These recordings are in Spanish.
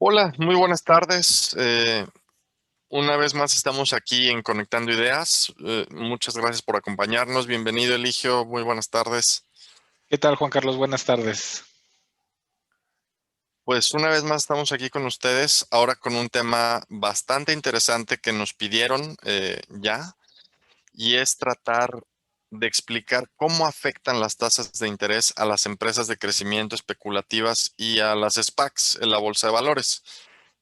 Hola, muy buenas tardes. Una vez más estamos aquí en Conectando Ideas. Muchas gracias por acompañarnos. Bienvenido, Eligio. Muy buenas tardes. ¿Qué tal, Juan Carlos? Buenas tardes. Pues una vez más estamos aquí con ustedes, ahora con un tema bastante interesante que nos pidieron ya, y es tratar de explicar cómo afectan las tasas de interés a las empresas de crecimiento especulativas y a las SPACs en la bolsa de valores.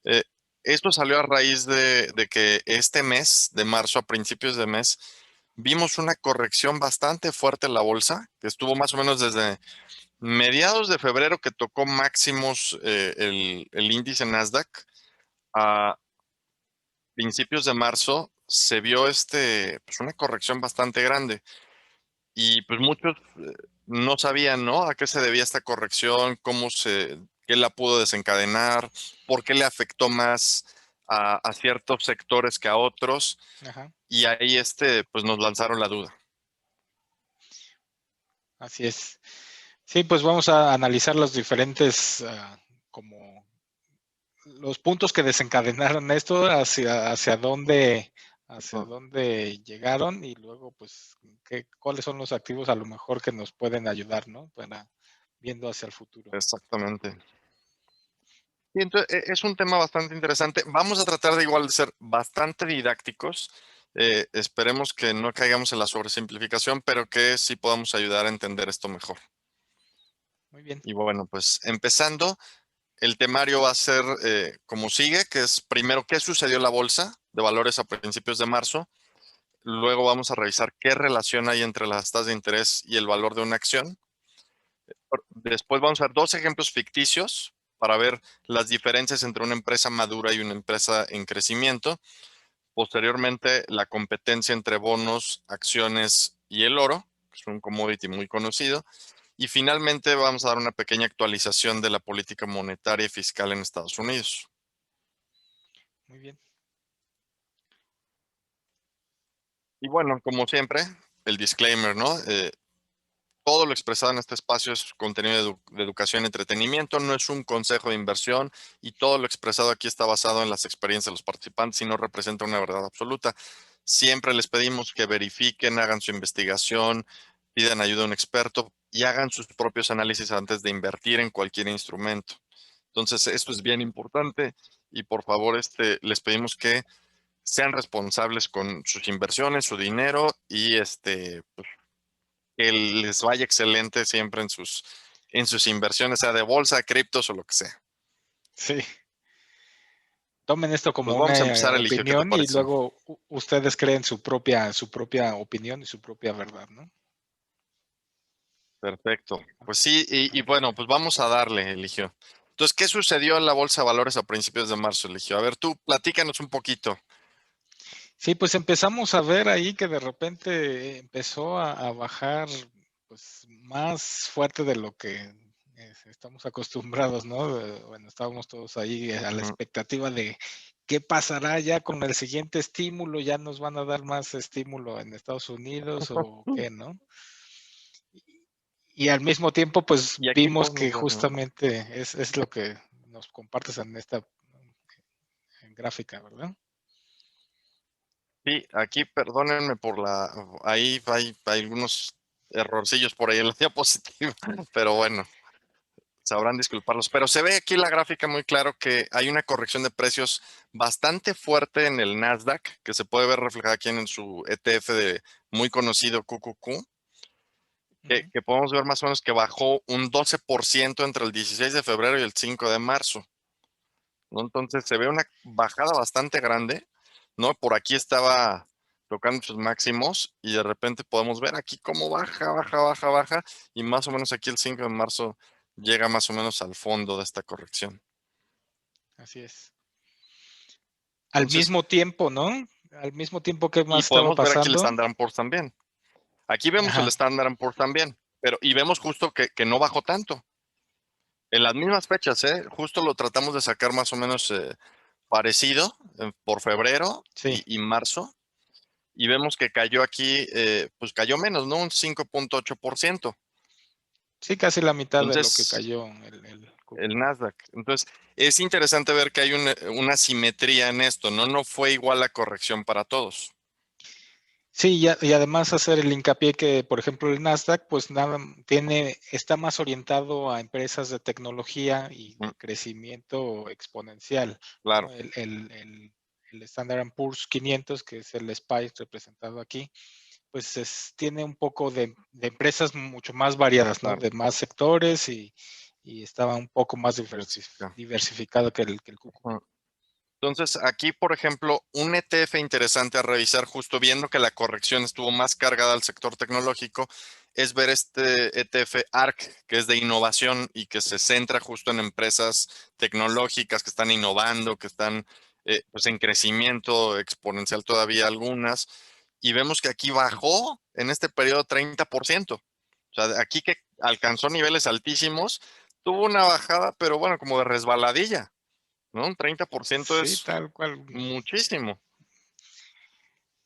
Eh, Esto salió a raíz de que este mes, de marzo a principios de mes, vimos una corrección bastante fuerte en la bolsa, que estuvo más o menos desde mediados de febrero, que tocó máximos el índice Nasdaq. A principios de marzo se vio pues una corrección bastante grande. Y pues muchos no sabían, ¿no? A qué se debía esta corrección, qué la pudo desencadenar, por qué le afectó más a ciertos sectores que a otros. Ajá, Y ahí pues nos lanzaron la duda. así es. Sí, pues vamos a analizar los diferentes, como los puntos que desencadenaron esto, hacia Ujú. dónde llegaron y luego, pues, cuáles son los activos a lo mejor que nos pueden ayudar, ¿no? Para viendo hacia el futuro. Exactamente. Y entonces es un tema bastante interesante. Vamos a tratar de igual de ser bastante didácticos. Esperemos que no caigamos en la sobresimplificación, pero que sí podamos ayudar a entender esto mejor. Muy bien. Y bueno, pues empezando. El temario va a ser como sigue, que es primero qué sucedió en la bolsa de valores a principios de marzo. Luego vamos a revisar qué relación hay entre las tasas de interés y el valor de una acción. Después vamos a ver dos ejemplos ficticios para ver las diferencias entre una empresa madura y una empresa en crecimiento. Posteriormente, la competencia entre bonos, acciones y el oro, que es un commodity muy conocido. Y finalmente vamos a dar una pequeña actualización de la política monetaria y fiscal en Estados Unidos. Muy bien. Y bueno, como siempre, el disclaimer, ¿no? Todo lo expresado en este espacio es contenido de educación y entretenimiento, no es un consejo de inversión, y todo lo expresado aquí está basado en las experiencias de los participantes y no representa una verdad absoluta. Siempre les pedimos que verifiquen, hagan su investigación, pidan ayuda a un experto y hagan sus propios análisis antes de invertir en cualquier instrumento. Entonces, esto es bien importante y por favor, les pedimos que sean responsables con sus inversiones, su dinero, y pues, que les vaya excelente siempre en sus inversiones, sea de bolsa, criptos o lo que sea. Sí. Tomen esto como Pues vamos a una empezar, Eligio, ¿qué te opinión y parece? luego ustedes creen su propia opinión y su propia verdad, ¿no? Perfecto. Pues sí, y bueno, pues vamos a darle, Eligio. Entonces, ¿qué sucedió en la Bolsa de Valores a principios de marzo, Eligio? A ver, tú platícanos un poquito. Sí, pues empezamos a ver ahí que de repente empezó a bajar, pues, más fuerte de lo que estamos acostumbrados, ¿no? Bueno, estábamos todos ahí a la Ujú. expectativa de qué pasará ya con el siguiente estímulo, ya nos van a dar más estímulo en Estados Unidos o qué, ¿no? Y al mismo tiempo, pues Y aquí vimos que podemos ver, ¿no? justamente es lo que nos compartes en esta gráfica, ¿verdad? Sí, aquí perdónenme ahí hay algunos errorcillos por ahí en la diapositiva, pero bueno. Sabrán disculparlos, pero se ve aquí en la gráfica muy claro que hay una corrección de precios bastante fuerte en el Nasdaq, que se puede ver reflejada aquí en su ETF muy conocido QQQ, Ujú. que podemos ver más o menos que bajó un 12% entre el 16 de febrero y el 5 de marzo, ¿no? Entonces se ve una bajada bastante grande, ¿no? Por aquí estaba tocando sus máximos y de repente podemos ver aquí cómo baja, baja, baja, baja, y más o menos aquí el 5 de marzo llega más o menos al fondo de esta corrección. Así es. Al Entonces, mismo tiempo, ¿no? Al mismo tiempo, ¿qué y más estaba podemos ver aquí el pasando? Standard Poor's también. Aquí vemos el Ajá, Standard Poor's también, y vemos justo que no bajó tanto. En las mismas fechas, ¿eh? Justo lo tratamos de sacar más o menos parecido por febrero sí, y marzo, y vemos que cayó aquí, pues cayó menos, ¿no? Un 5.8%. sí, casi la mitad de lo que Entonces, cayó el el Nasdaq. Entonces, es interesante ver que hay una simetría en esto, ¿no? No fue igual la corrección para todos. Sí, y además hacer el hincapié que, por ejemplo, el Nasdaq, pues nada, está más orientado a empresas de tecnología y Mm, de crecimiento exponencial, claro, ¿no? El Standard Poor's 500, que es el SPY representado aquí, pues tiene un poco de empresas mucho más variadas, ¿no? claro. De más sectores y estaba un poco más Diversifica. diversificado que el QQQ. Ujú. Entonces, aquí, por ejemplo, un ETF interesante a revisar, justo viendo que la corrección estuvo más cargada al sector tecnológico, es ver este ETF ARC, que es de innovación y que se centra justo en empresas tecnológicas que están innovando, que están pues en crecimiento exponencial todavía algunas. Y vemos que aquí bajó en este periodo 30%. O sea, aquí que alcanzó niveles altísimos, tuvo una bajada, pero bueno, como de resbaladilla, ¿no? Un 30% Sí, es tal cual. muchísimo.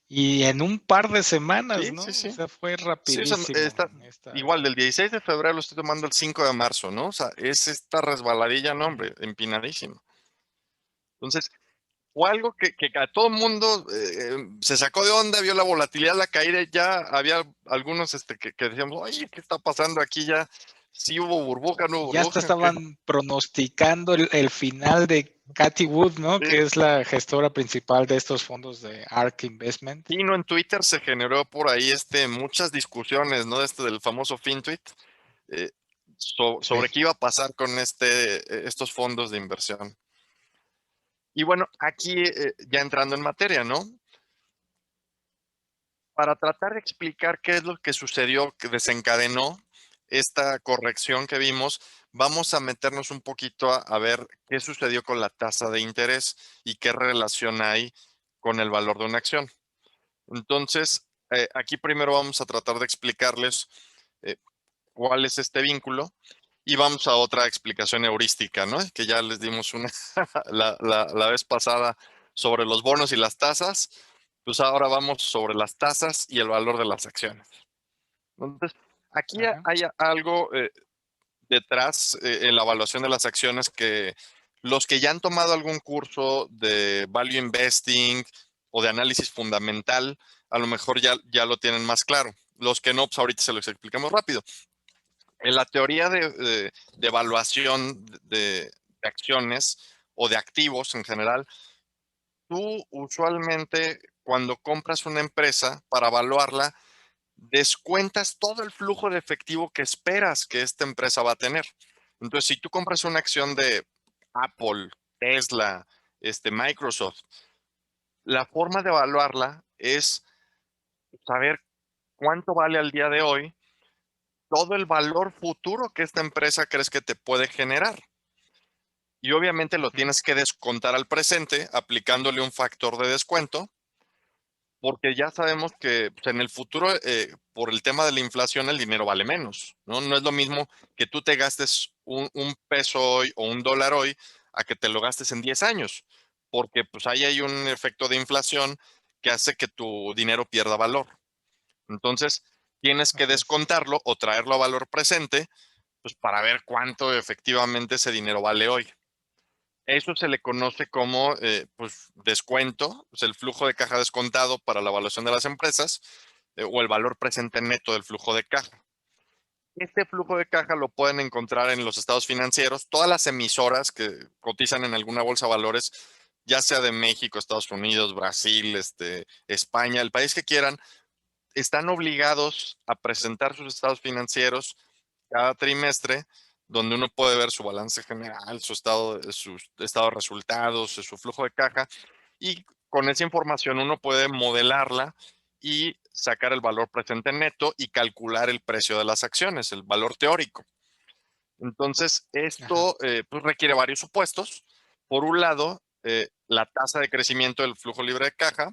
Y en un par de semanas, Sí, sí, ¿no? O sí. sea, fue Sí, o sea, rapidísimo está esta. igual del 16 de febrero lo estoy tomando el 5 de marzo, ¿no? O sea, es esta resbaladilla, no, Ujú. hombre, empinadísimo. Entonces, fue algo que a todo el mundo se sacó de onda, vio la volatilidad, la caída, ya había algunos que decíamos, oye, ¿qué está pasando aquí ya? Sí hubo burbuja, no hubo Y ya hasta burbuja, ¿qué? estaban pronosticando el final de Cathie Wood, ¿no? Sí. Que es la gestora principal de estos fondos de ARK Investment. Sí, no, en Twitter se generó por ahí muchas discusiones, ¿no? Del famoso FinTweet, eh, Sí. sobre qué iba a pasar con estos fondos de inversión. Y bueno, aquí ya entrando en materia, ¿no? Para tratar de explicar qué es lo que sucedió, que desencadenó esta corrección que vimos, vamos a meternos un poquito a ver qué sucedió con la tasa de interés y qué relación hay con el valor de una acción. Entonces, aquí primero vamos a tratar de explicarles eh, cuál es este vínculo y vamos a otra explicación heurística, ¿no? Que ya les dimos una la vez pasada sobre los bonos y las tasas, pues ahora vamos sobre las tasas y el valor de las acciones. Entonces, aquí Ajá. hay algo detrás en la evaluación de las acciones que los que ya han tomado algún curso de value investing o de análisis fundamental, a lo mejor ya lo tienen más claro. Los que no, pues ahorita se los explicamos rápido. En la teoría de evaluación de acciones o de activos en general, tú usualmente cuando compras una empresa para evaluarla, descuentas todo el flujo de efectivo que esperas que esta empresa va a tener. Entonces, si tú compras una acción de Apple, Tesla, Microsoft, la forma de evaluarla es saber cuánto vale al día de hoy todo el valor futuro que esta empresa crees que te puede generar. Y obviamente lo Ujú. tienes que descontar al presente aplicándole un factor de descuento, porque ya sabemos que pues, en el futuro, por el tema de la inflación, el dinero vale menos, ¿no? No es lo mismo que tú te gastes un peso hoy o un dólar hoy a que te lo gastes en 10 años, porque pues ahí hay un efecto de inflación que hace que tu dinero pierda valor. Entonces, tienes que Así es. descontarlo o traerlo a valor presente, pues para ver cuánto efectivamente ese dinero vale hoy. Eso se le conoce como pues, descuento, pues, el flujo de caja descontado para la evaluación de las empresas o el valor presente neto del flujo de caja. Este flujo de caja lo pueden encontrar en los estados financieros. Todas las emisoras que cotizan en alguna bolsa de valores, ya sea de México, Estados Unidos, Brasil, España, el país que quieran, están obligados a presentar sus estados financieros cada trimestre, donde uno puede ver su balance general, su estado de resultados, su flujo de caja, y con esa información uno puede modelarla y sacar el valor presente neto y calcular el precio de las acciones, el valor teórico. Entonces, Ajá. esto pues requiere varios supuestos. Por un lado, la tasa de crecimiento del flujo libre de caja,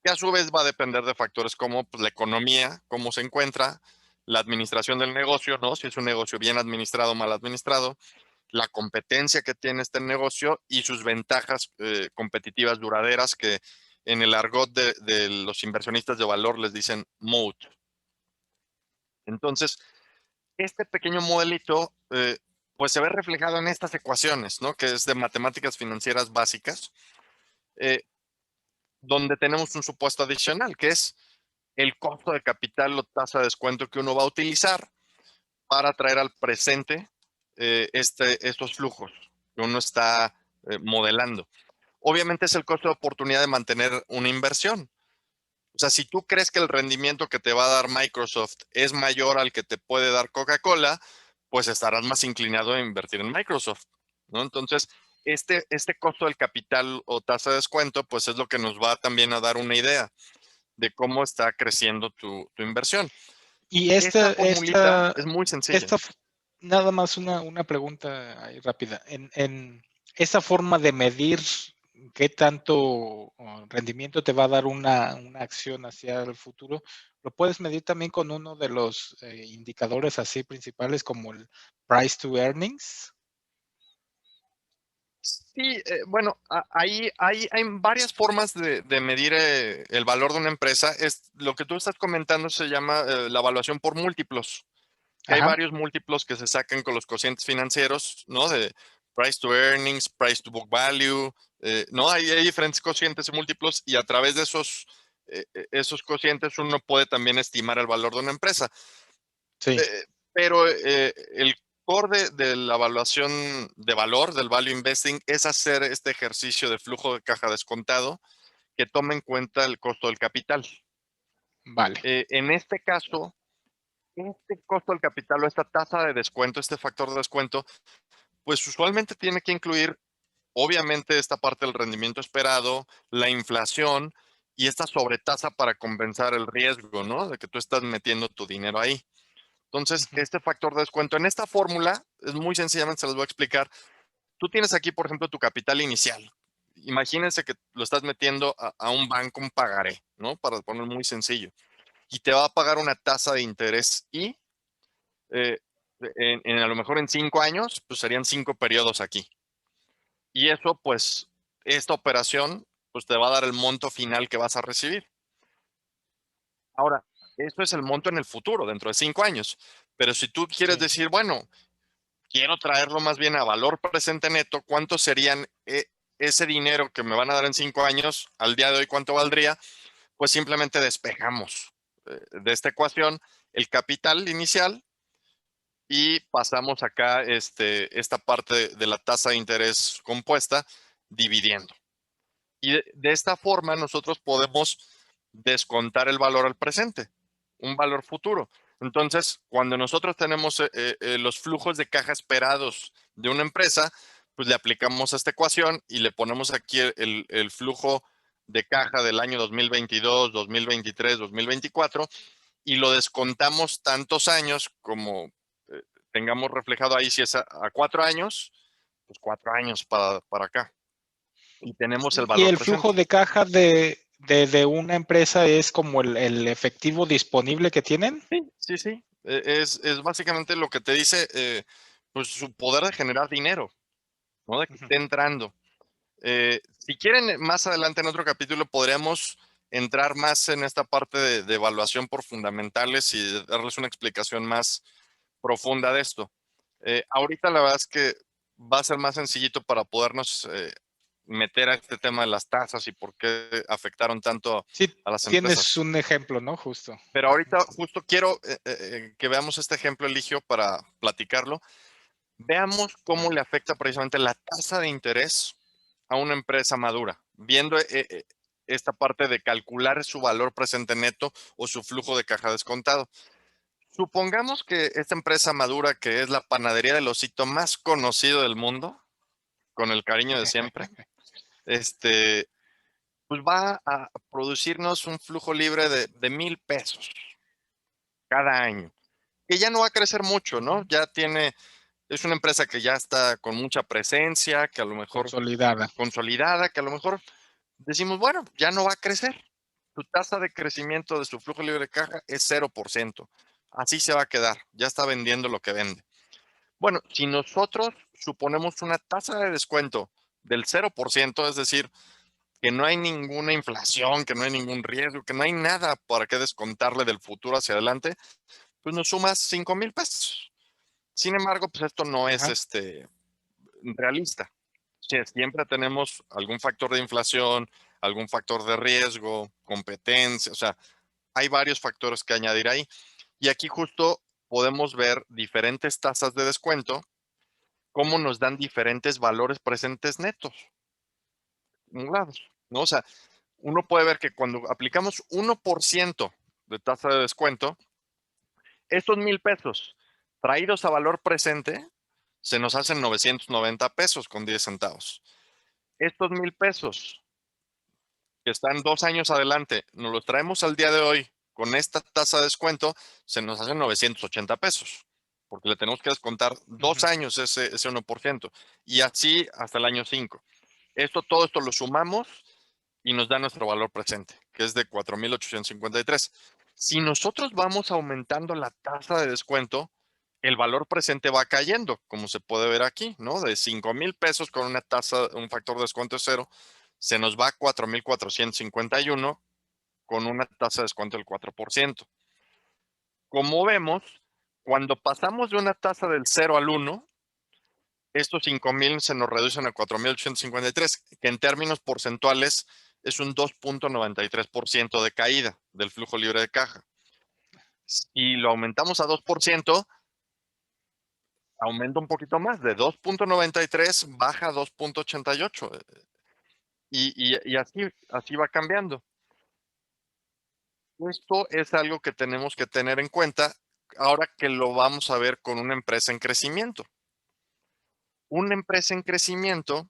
que a su vez va a depender de factores como pues, la economía, cómo se encuentra, la administración del negocio, ¿no? Si es un negocio bien administrado o mal administrado, la competencia que tiene este negocio y sus ventajas competitivas duraderas que en el argot de los inversionistas de valor les dicen moat. Entonces, este pequeño modelito pues se ve reflejado en estas ecuaciones, ¿no? Que es de matemáticas financieras básicas, eh, donde tenemos un supuesto adicional, que es el costo de capital o tasa de descuento que uno va a utilizar para traer al presente estos flujos que uno está modelando. Obviamente es el costo de oportunidad de mantener una inversión. O sea, si tú crees que el rendimiento que te va a dar Microsoft es mayor al que te puede dar Coca-Cola, pues estarás más inclinado a invertir en Microsoft, ¿no? Entonces, este costo del capital o tasa de descuento, pues es lo que nos va también a dar una idea de cómo está creciendo tu inversión. Y Esta formulita es muy sencilla. esta, nada más una pregunta ahí rápida. En esa forma de medir qué tanto rendimiento te va a dar una acción hacia el futuro, ¿lo puedes medir también con uno de los indicadores así principales como el price to earnings? Sí, bueno, hay varias formas de medir el valor de una empresa. Lo que tú estás comentando se llama la evaluación por múltiplos. Que hay Ajá, varios múltiplos que se sacan con los cocientes financieros, ¿no? De price to earnings, price to book value, ¿no? Hay diferentes cocientes y múltiplos y a través de esos cocientes uno puede también estimar el valor de una empresa. sí, Pero el core de la evaluación de valor, del value investing, es hacer este ejercicio de flujo de caja descontado que tome en cuenta el costo del capital. vale. En este caso, este costo del capital o esta tasa de descuento, este factor de descuento, pues usualmente tiene que incluir, obviamente, esta parte del rendimiento esperado, la inflación y esta sobretasa para compensar el riesgo, ¿no? De que tú estás metiendo tu dinero ahí. Entonces, Ujú, este factor de descuento en esta fórmula es muy sencillamente, se los voy a explicar. Tú tienes aquí, por ejemplo, tu capital inicial. Imagínense que lo estás metiendo a un banco, un pagaré, ¿no? Para poner muy sencillo. Y te va a pagar una tasa de interés y eh, a lo mejor en 5 años, pues serían 5 periodos aquí. Y eso, pues, esta operación, pues te va a dar el monto final que vas a recibir. Ahora, esto es el monto en el futuro, dentro de 5 años. Pero si tú quieres sí. decir, bueno, quiero traerlo más bien a valor presente neto, ¿cuánto serían ese dinero que me van a dar en 5 años? Al día de hoy, ¿cuánto valdría? Pues simplemente despejamos de esta ecuación el capital inicial y pasamos acá esta parte de la tasa de interés compuesta dividiendo. Y de esta forma nosotros podemos descontar el valor al presente, un valor futuro. Entonces, cuando nosotros tenemos los flujos de caja esperados de una empresa, pues le aplicamos esta ecuación y le ponemos aquí el flujo de caja del año 2022, 2023, 2024 y lo descontamos tantos años como tengamos reflejado ahí, si es a 4 años, pues 4 años para acá. Y tenemos el Y valor el presente. flujo de caja de una empresa es como el efectivo disponible que tienen. Sí, sí, sí. Es básicamente lo que te dice, pues su poder de generar dinero, ¿no? De que Ujú. esté entrando. Si quieren, más adelante en otro capítulo podríamos entrar más en esta parte de evaluación por fundamentales y darles una explicación más profunda de esto. Ahorita la verdad es que va a ser más sencillito para podernos meter a este tema de las tasas y por qué afectaron tanto Sí, a las tienes empresas. un ejemplo, ¿no? Justo. Pero Ujú. ahorita justo quiero que veamos este ejemplo, Eligio, para platicarlo. Veamos cómo Vale. le afecta precisamente la tasa de interés a una empresa madura, viendo esta parte de calcular su valor presente neto o su flujo de caja descontado. Supongamos que esta empresa madura, que es la panadería del osito más conocido del mundo, con el cariño de siempre, este, pues va a producirnos un flujo libre de 1,000 pesos cada año, que ya no va a crecer mucho, ¿no? Ujú. Es una empresa que ya está con mucha presencia, que a lo mejor Consolidada. consolidada, que a lo mejor decimos, bueno, ya no va a crecer. Su tasa de crecimiento de su flujo libre de caja es 0%. Así se va a quedar, ya está vendiendo lo que vende. Bueno, si nosotros suponemos una tasa de descuento del 0%, es decir, que no hay ninguna inflación, que no hay ningún riesgo, que no hay nada para qué descontarle del futuro hacia adelante, pues nos sumas 5,000 pesos. Sin embargo, pues esto no es Ajá. realista. Siempre tenemos algún factor de inflación, algún factor de riesgo, competencia, o sea, hay varios factores que añadir ahí. Y aquí justo podemos ver diferentes tasas de descuento, cómo nos dan diferentes valores presentes netos acumulados, ¿no? O sea, uno puede ver que cuando aplicamos 1% de tasa de descuento, estos 1,000 pesos traídos a valor presente se nos hacen 990 pesos con 10 centavos. Estos 1,000 pesos que están 2 años adelante, nos los traemos al día de hoy con esta tasa de descuento, se nos hacen 980 pesos, porque le tenemos que descontar 2 años ese 1%, y así hasta el año 5. Todo esto lo sumamos y nos da nuestro valor presente, que es de 4,853. Si nosotros vamos aumentando la tasa de descuento, el valor presente va cayendo, como se puede ver aquí, ¿no? De 5,000 pesos con una tasa, un factor de descuento de 0, se nos va a 4,451 con una tasa de descuento del 4%. Como vemos, cuando pasamos de una tasa del 0 al 1, estos 5,000 se nos reducen a 4,853, que en términos porcentuales es un 2,93% de caída del flujo libre de caja. Si lo aumentamos a 2%, aumenta un poquito más, de 2,93 baja a 2,88, y así va cambiando. Esto es algo que tenemos que tener en cuenta ahora que lo vamos a ver con una empresa en crecimiento. Una empresa en crecimiento,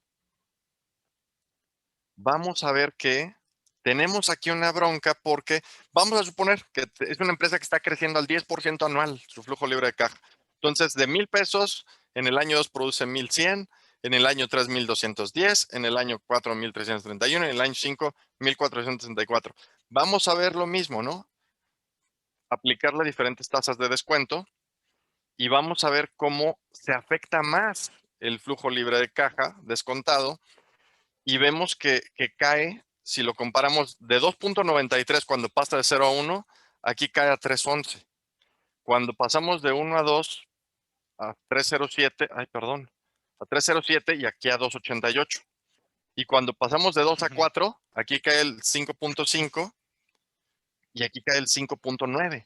vamos a ver que tenemos aquí una bronca porque vamos a suponer que es una empresa que está creciendo al 10% anual su flujo libre de caja. Entonces, de 1,000 pesos, en el año 2 produce 1,100, en el año 3, 1,210, en el año 4, 1,331, en el año 5, 1,464. Vamos a ver lo mismo, ¿no? Aplicar las diferentes tasas de descuento y vamos a ver cómo se afecta más el flujo libre de caja descontado, y vemos que cae, si lo comparamos de 2,93 cuando pasa de 0 a 1, aquí cae a 3,11. Cuando pasamos de 1 a 2 a 3,07, ay, perdón, a 3,07 y aquí a 2,88. Y cuando pasamos de 2 a 4, aquí cae el 5,5 y aquí cae el 5,9.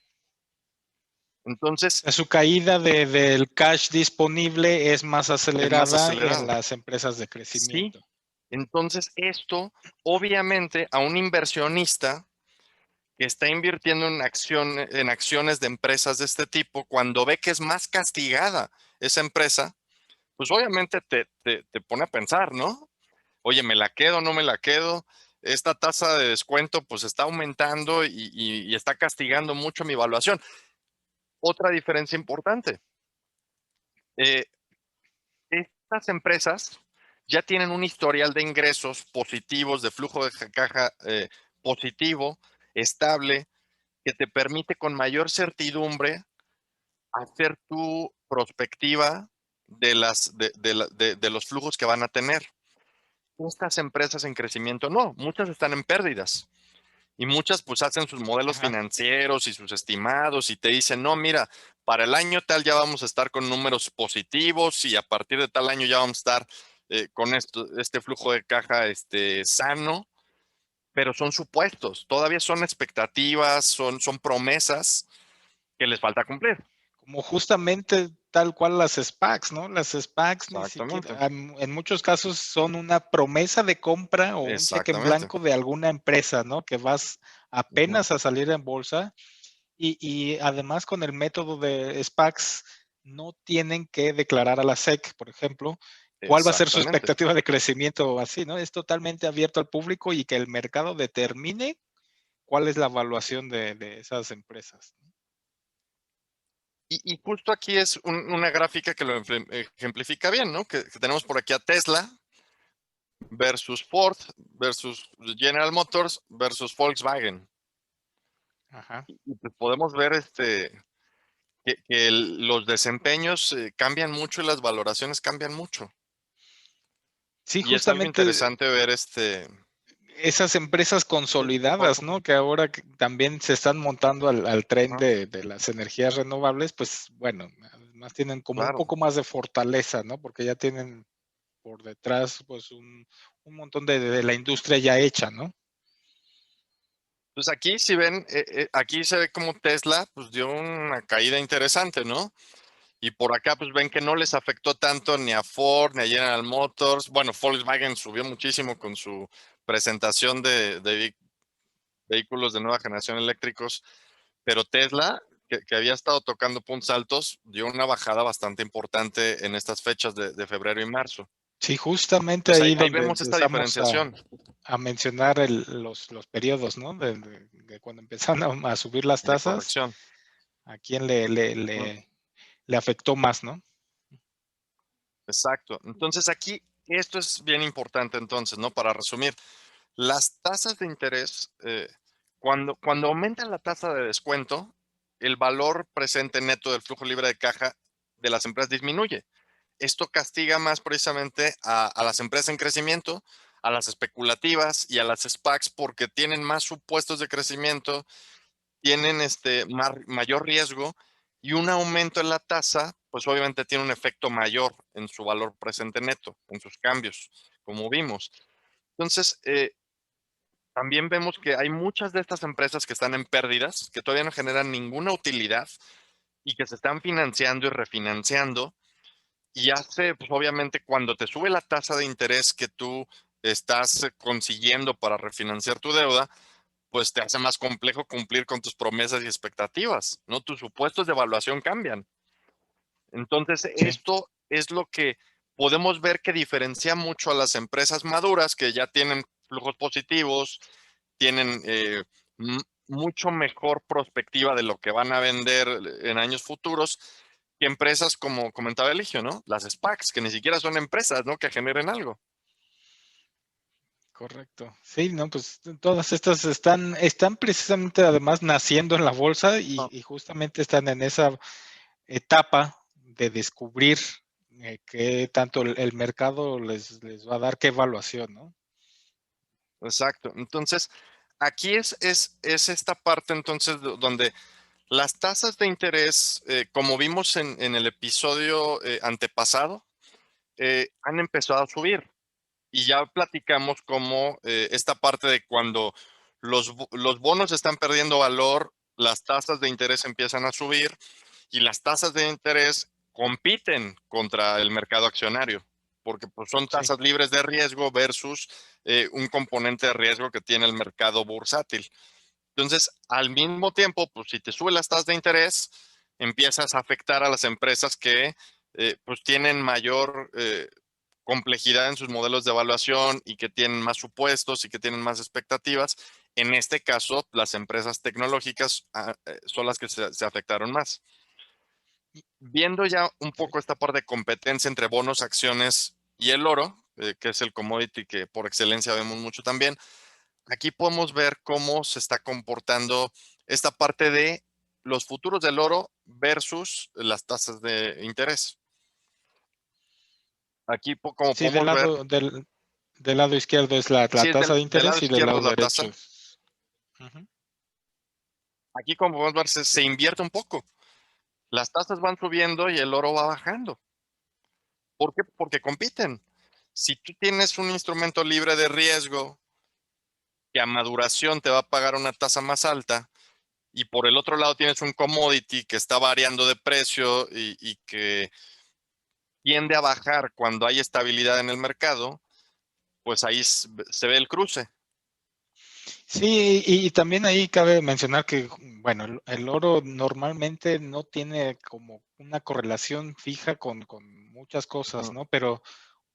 Entonces, Su caída del cash disponible es más es más acelerada en acelerado. las empresas de Sí. crecimiento. Entonces, esto obviamente a un inversionista que está invirtiendo en acciones de empresas de este tipo, cuando ve que es más castigada esa empresa, pues obviamente te pone a pensar, ¿no? Oye, ¿me la quedo o no me la quedo? Esta tasa de descuento pues está aumentando y está castigando mucho mi evaluación. Otra diferencia importante, eh, estas empresas ya tienen un historial de ingresos positivos, de flujo de caja positivo, estable, que te permite con mayor certidumbre hacer tu prospectiva de los flujos que van a tener. Estas empresas en crecimiento no, muchas están en pérdidas y muchas pues hacen sus modelos Ajá. financieros y sus estimados y te dicen, no, mira, para el año tal ya vamos a estar con números positivos y a partir de tal año ya vamos a estar con este flujo de caja sano, pero son supuestos, todavía son expectativas, son promesas que les falta cumplir. Como justamente tal cual las SPACs, ¿no? Las SPACs ni Exactamente, siquiera, en muchos casos son una promesa de compra o un cheque en exactamente. blanco de alguna empresa, ¿no? Que vas Ujú, apenas a salir en bolsa y además con el método de SPACs no tienen que declarar a la SEC, por ejemplo, cuál va a ser su exactamente. expectativa de crecimiento o así, ¿no? Es totalmente abierto al público y que el mercado determine cuál es la evaluación de esas empresas. Y justo aquí es una gráfica que lo ejemplifica bien, ¿no? Que tenemos por aquí a Tesla versus Ford versus General Motors versus Volkswagen. Ajá. Y pues podemos ver que los desempeños cambian mucho y las valoraciones cambian mucho. Sí, Y es algo justamente interesante ver esas empresas poco a consolidadas, poco. ¿no? Que ahora también se están montando al tren Ajá. de las energías renovables, pues bueno, más tienen como un claro. poco más de fortaleza, ¿no? Porque ya tienen por detrás, pues, un montón de la industria ya hecha, ¿no? Pues aquí si ven, aquí se ve como Tesla, pues dio una caída interesante, ¿no? Y por acá, pues ven que no les afectó tanto ni a Ford ni a General Motors. Bueno, Volkswagen subió muchísimo con su presentación de vehículos de nueva generación eléctricos, pero Tesla, que había estado tocando puntos altos, dio una bajada bastante importante en estas fechas de febrero y marzo. Sí, justamente Entonces ahí ahí donde vemos esta empezamos diferenciación a mencionar los periodos, ¿no? De cuando empezaron a subir las de tasas, corrección. a quién Ujú. le afectó más, ¿no? Exacto. Entonces aquí, esto es bien importante entonces, ¿no? Para resumir, las tasas de interés, cuando aumenta la tasa de descuento, el valor presente neto del flujo libre de caja de las empresas disminuye. Esto castiga más precisamente a las empresas en crecimiento, a las especulativas y a las SPACs porque tienen más supuestos de crecimiento, tienen mayor riesgo y un aumento en la tasa, pues obviamente tiene un efecto mayor en su valor presente neto, en sus cambios, como vimos. Entonces, también vemos que hay muchas de estas empresas que están en pérdidas, que todavía no generan ninguna utilidad y que se están financiando y refinanciando. Y hace, pues obviamente, cuando te sube la tasa de interés que tú estás consiguiendo para refinanciar tu deuda, pues te hace más complejo cumplir con tus promesas y expectativas, ¿no? Tus supuestos de evaluación cambian. Entonces, Sí. esto es lo que podemos ver que diferencia mucho a las empresas maduras que ya tienen flujos positivos, tienen mucho mejor perspectiva de lo que van a vender en años futuros que empresas como comentaba Eligio, ¿no? Las SPACs, que ni siquiera son empresas, ¿no? Que generen algo. Correcto. Sí, no, pues todas estas están precisamente además naciendo en la bolsa Ah, y justamente están en esa etapa de descubrir qué tanto el mercado les va a dar, qué evaluación, ¿no? exacto. Entonces, aquí es esta parte entonces donde las tasas de interés, como vimos en el episodio antepasado, han empezado a subir. Y ya platicamos cómo esta parte de cuando los bonos están perdiendo valor, las tasas de interés empiezan a subir y las tasas de interés compiten contra el mercado accionario, porque pues, son Sí, tasas libres de riesgo versus un componente de riesgo que tiene el mercado bursátil. Entonces, al mismo tiempo, pues si te suben las tasas de interés, empiezas a afectar a las empresas que pues tienen mayor complejidad en sus modelos de evaluación y que tienen más supuestos y que tienen más expectativas. En este caso, las empresas tecnológicas son las que se afectaron más. Viendo ya un sí. poco esta parte de competencia entre bonos, acciones y el oro, que es el commodity que por excelencia vemos mucho también, aquí podemos ver cómo se está comportando esta parte de los futuros del oro versus las tasas de interés. Aquí, como Sí, podemos ver, del lado izquierdo es la sí, tasa de del lado interés y del izquierdo lado es la derecho tasa. es. Ujú. Aquí, como podemos ver, se invierte un poco. Las tasas van subiendo y el oro va bajando. ¿Por qué? Porque compiten. Si tú tienes un instrumento libre de riesgo que a maduración te va a pagar una tasa más alta, y por el otro lado tienes un commodity que está variando de precio y que tiende a bajar cuando hay estabilidad en el mercado, pues ahí se ve el cruce. Sí, y también ahí cabe mencionar que, bueno, el oro normalmente no tiene como una correlación fija con muchas cosas, Ujú. ¿no? Pero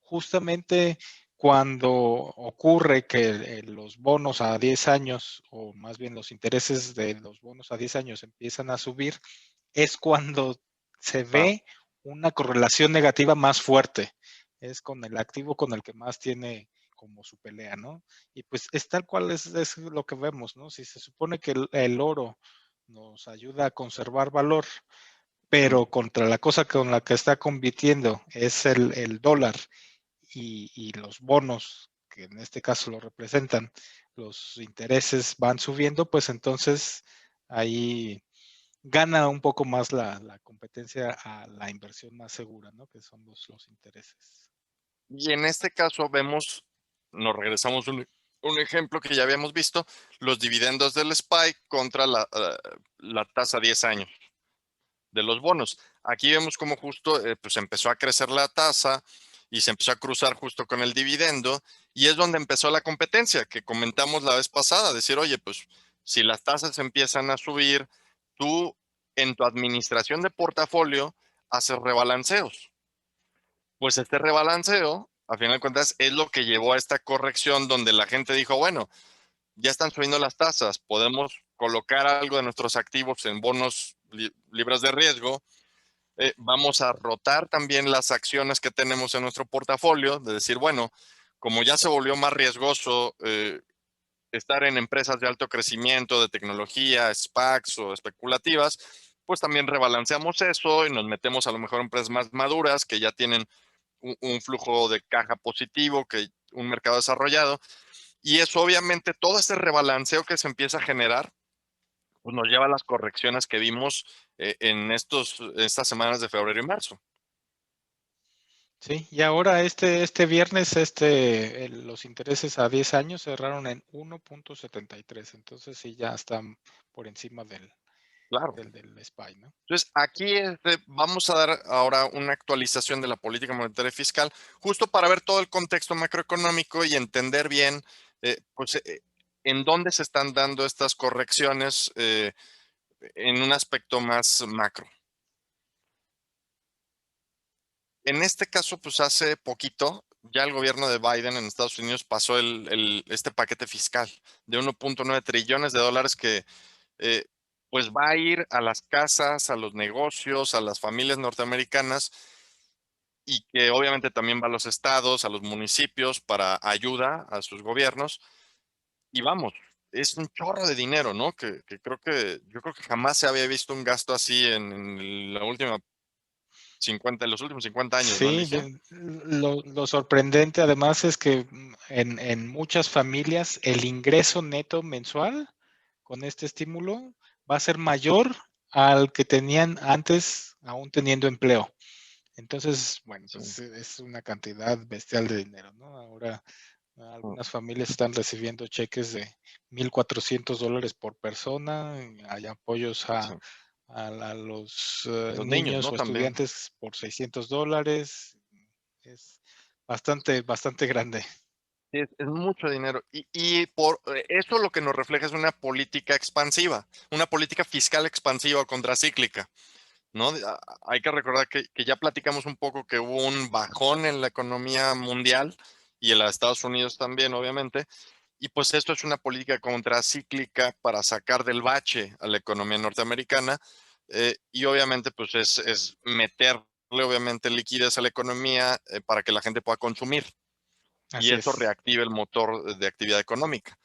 justamente cuando ocurre que los bonos a 10 años, o más bien los intereses de los bonos a 10 años empiezan a subir, es cuando se Claro. ve una correlación negativa más fuerte. Es con el activo con el que más tiene como su pelea, ¿no? Y pues es tal cual es lo que vemos, ¿no? Si se supone que el oro nos ayuda a conservar valor, Ujú. pero contra la cosa con la que está compitiendo es el dólar y los bonos, que en este caso lo representan, los intereses van subiendo, pues entonces ahí gana un poco más la competencia a la inversión más segura, ¿no? Que son los intereses. Y en este caso vemos, nos regresamos un ejemplo que ya habíamos visto, los dividendos del SPY contra la tasa 10 años de los bonos. Aquí vemos cómo justo pues empezó a crecer la tasa y se empezó a cruzar justo con el dividendo, y es donde empezó la competencia que comentamos la vez pasada, decir, oye, pues si las tasas empiezan a subir, tú en tu administración de portafolio haces rebalanceos. Pues este rebalanceo, a final de cuentas, es lo que llevó a esta corrección donde la gente dijo, bueno, ya están subiendo las tasas, podemos colocar algo de nuestros activos en bonos libres de riesgo, vamos a rotar también las acciones que tenemos en nuestro portafolio, de decir, bueno, como ya se volvió más riesgoso estar en empresas de alto crecimiento, de tecnología, SPACs o especulativas, pues también rebalanceamos eso y nos metemos a lo mejor en empresas más maduras que ya tienen un flujo de caja positivo, que un mercado desarrollado. Y eso obviamente, todo este rebalanceo que se empieza a generar, pues nos lleva a las correcciones que vimos en estas semanas de febrero y marzo. Sí, y ahora este viernes los intereses a 10 años cerraron en 1.73, entonces sí ya están por encima Claro. del SPY, ¿no? Entonces, aquí vamos a dar ahora una actualización de la política monetaria y fiscal, justo para ver todo el contexto macroeconómico y entender bien, pues, en dónde se están dando estas correcciones en un aspecto más macro. En este caso, pues hace poquito, ya el gobierno de Biden en Estados Unidos pasó este paquete fiscal de 1.9 trillones de dólares que eh, pues va a ir a las casas, a los negocios, a las familias norteamericanas, y que obviamente también va a los estados, a los municipios para ayuda a sus gobiernos. Y vamos, es un chorro de dinero, ¿no? Yo creo que jamás se había visto un gasto así en los últimos 50 años, ¿no, Sí, Alicia? lo sorprendente además es que en muchas familias el ingreso neto mensual con este estímulo va a ser mayor al que tenían antes, aún teniendo empleo. Entonces, bueno, Sí. pues es una cantidad bestial de dinero, ¿no? Ahora Mm, algunas familias están recibiendo cheques de $1,400 por persona, hay apoyos sí. a los Los niños, niños ¿no? o También. estudiantes por $600. Es bastante grande. Sí, es mucho dinero. Y por eso lo que nos refleja es una política expansiva, una política fiscal expansiva o contracíclica, ¿no? Hay que recordar que ya platicamos un poco que hubo un bajón en la economía mundial y en los Estados Unidos también, obviamente. Y pues esto es una política contracíclica para sacar del bache a la economía norteamericana, y obviamente pues es meterle obviamente liquidez a la economía para que la gente pueda consumir y Así eso es. reactive el motor de actividad económica.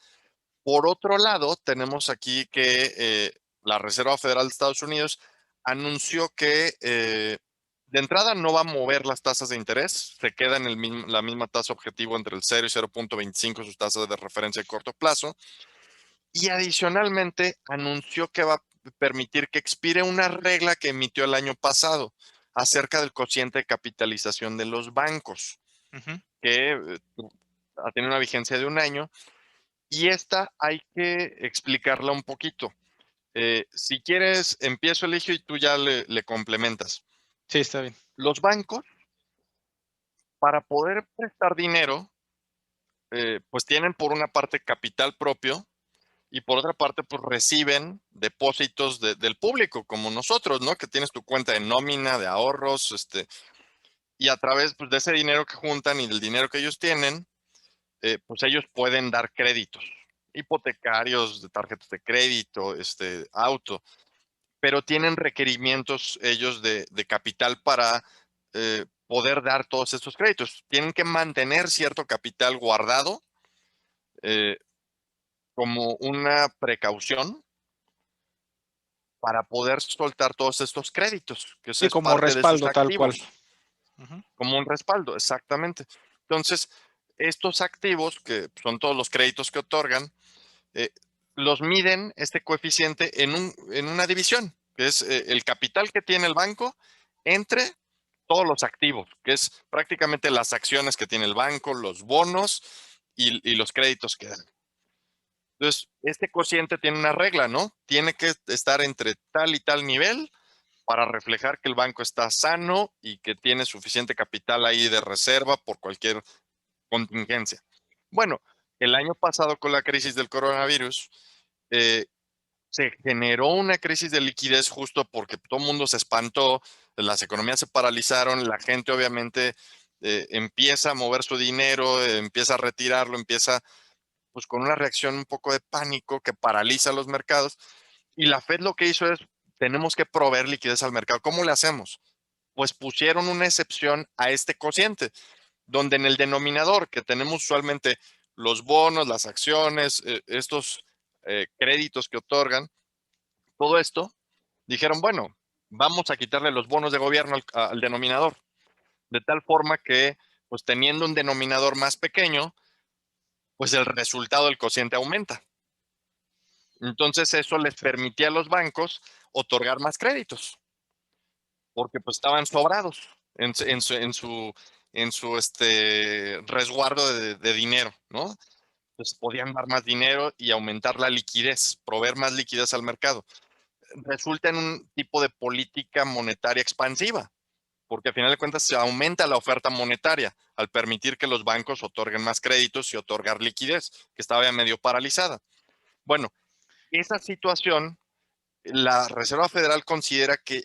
Por otro lado, tenemos aquí que la Reserva Federal de Estados Unidos anunció que de entrada no va a mover las tasas de interés, se queda en la misma tasa objetivo entre el 0 y 0.25, sus tasas de referencia de corto plazo, y adicionalmente anunció que va a permitir que expire una regla que emitió el año pasado acerca del cociente de capitalización de los bancos, Ujú. que ha tenido una vigencia de un año, y esta hay que explicarla un poquito. Si quieres, empiezo, Eligio, y tú ya le complementas. Sí, está bien. Los bancos, para poder prestar dinero, pues tienen por una parte capital propio y por otra parte, pues reciben depósitos del público, como nosotros, ¿no? Que tienes tu cuenta de nómina, de ahorros, y a través pues, de ese dinero que juntan y del dinero que ellos tienen, pues ellos pueden dar créditos hipotecarios, de tarjetas de crédito, auto, pero tienen requerimientos ellos de capital para poder dar todos estos créditos. Tienen que mantener cierto capital guardado eh, como una precaución para poder soltar todos estos créditos, que eso Sí, es como parte de sus respaldo tal cual. activos, Ujú. como un respaldo, exactamente. Entonces, estos activos, que son todos los créditos que otorgan, eh, los miden este coeficiente en una división. que es el capital que tiene el banco entre todos los activos, que es prácticamente las acciones que tiene el banco, los bonos y los créditos que dan. Entonces, este cociente tiene una regla, ¿no? Tiene que estar entre tal y tal nivel para reflejar que el banco está sano y que tiene suficiente capital ahí de reserva por cualquier contingencia. Bueno, el año pasado con la crisis del coronavirus, eh, se generó una crisis de liquidez justo porque todo el mundo se espantó, las economías se paralizaron, la gente obviamente empieza a mover su dinero, empieza a retirarlo, empieza pues con una reacción un poco de pánico que paraliza los mercados. Y la Fed lo que hizo es, tenemos que proveer liquidez al mercado. ¿Cómo le hacemos? Pues pusieron una excepción a este cociente, donde en el denominador que tenemos usualmente los bonos, las acciones, estos créditos que otorgan, todo esto, dijeron, bueno, vamos a quitarle los bonos de gobierno al denominador, de tal forma que, pues teniendo un denominador más pequeño, pues el resultado del cociente aumenta. Entonces eso les permitía a los bancos otorgar más créditos, porque pues estaban sobrados en su resguardo de dinero, ¿no? Pues podían dar más dinero y aumentar la liquidez, proveer más liquidez al mercado. Resulta en un tipo de política monetaria expansiva, porque a final de cuentas se aumenta la oferta monetaria al permitir que los bancos otorguen más créditos y otorgar liquidez, que estaba ya medio paralizada. Bueno, esa situación, la Reserva Federal considera que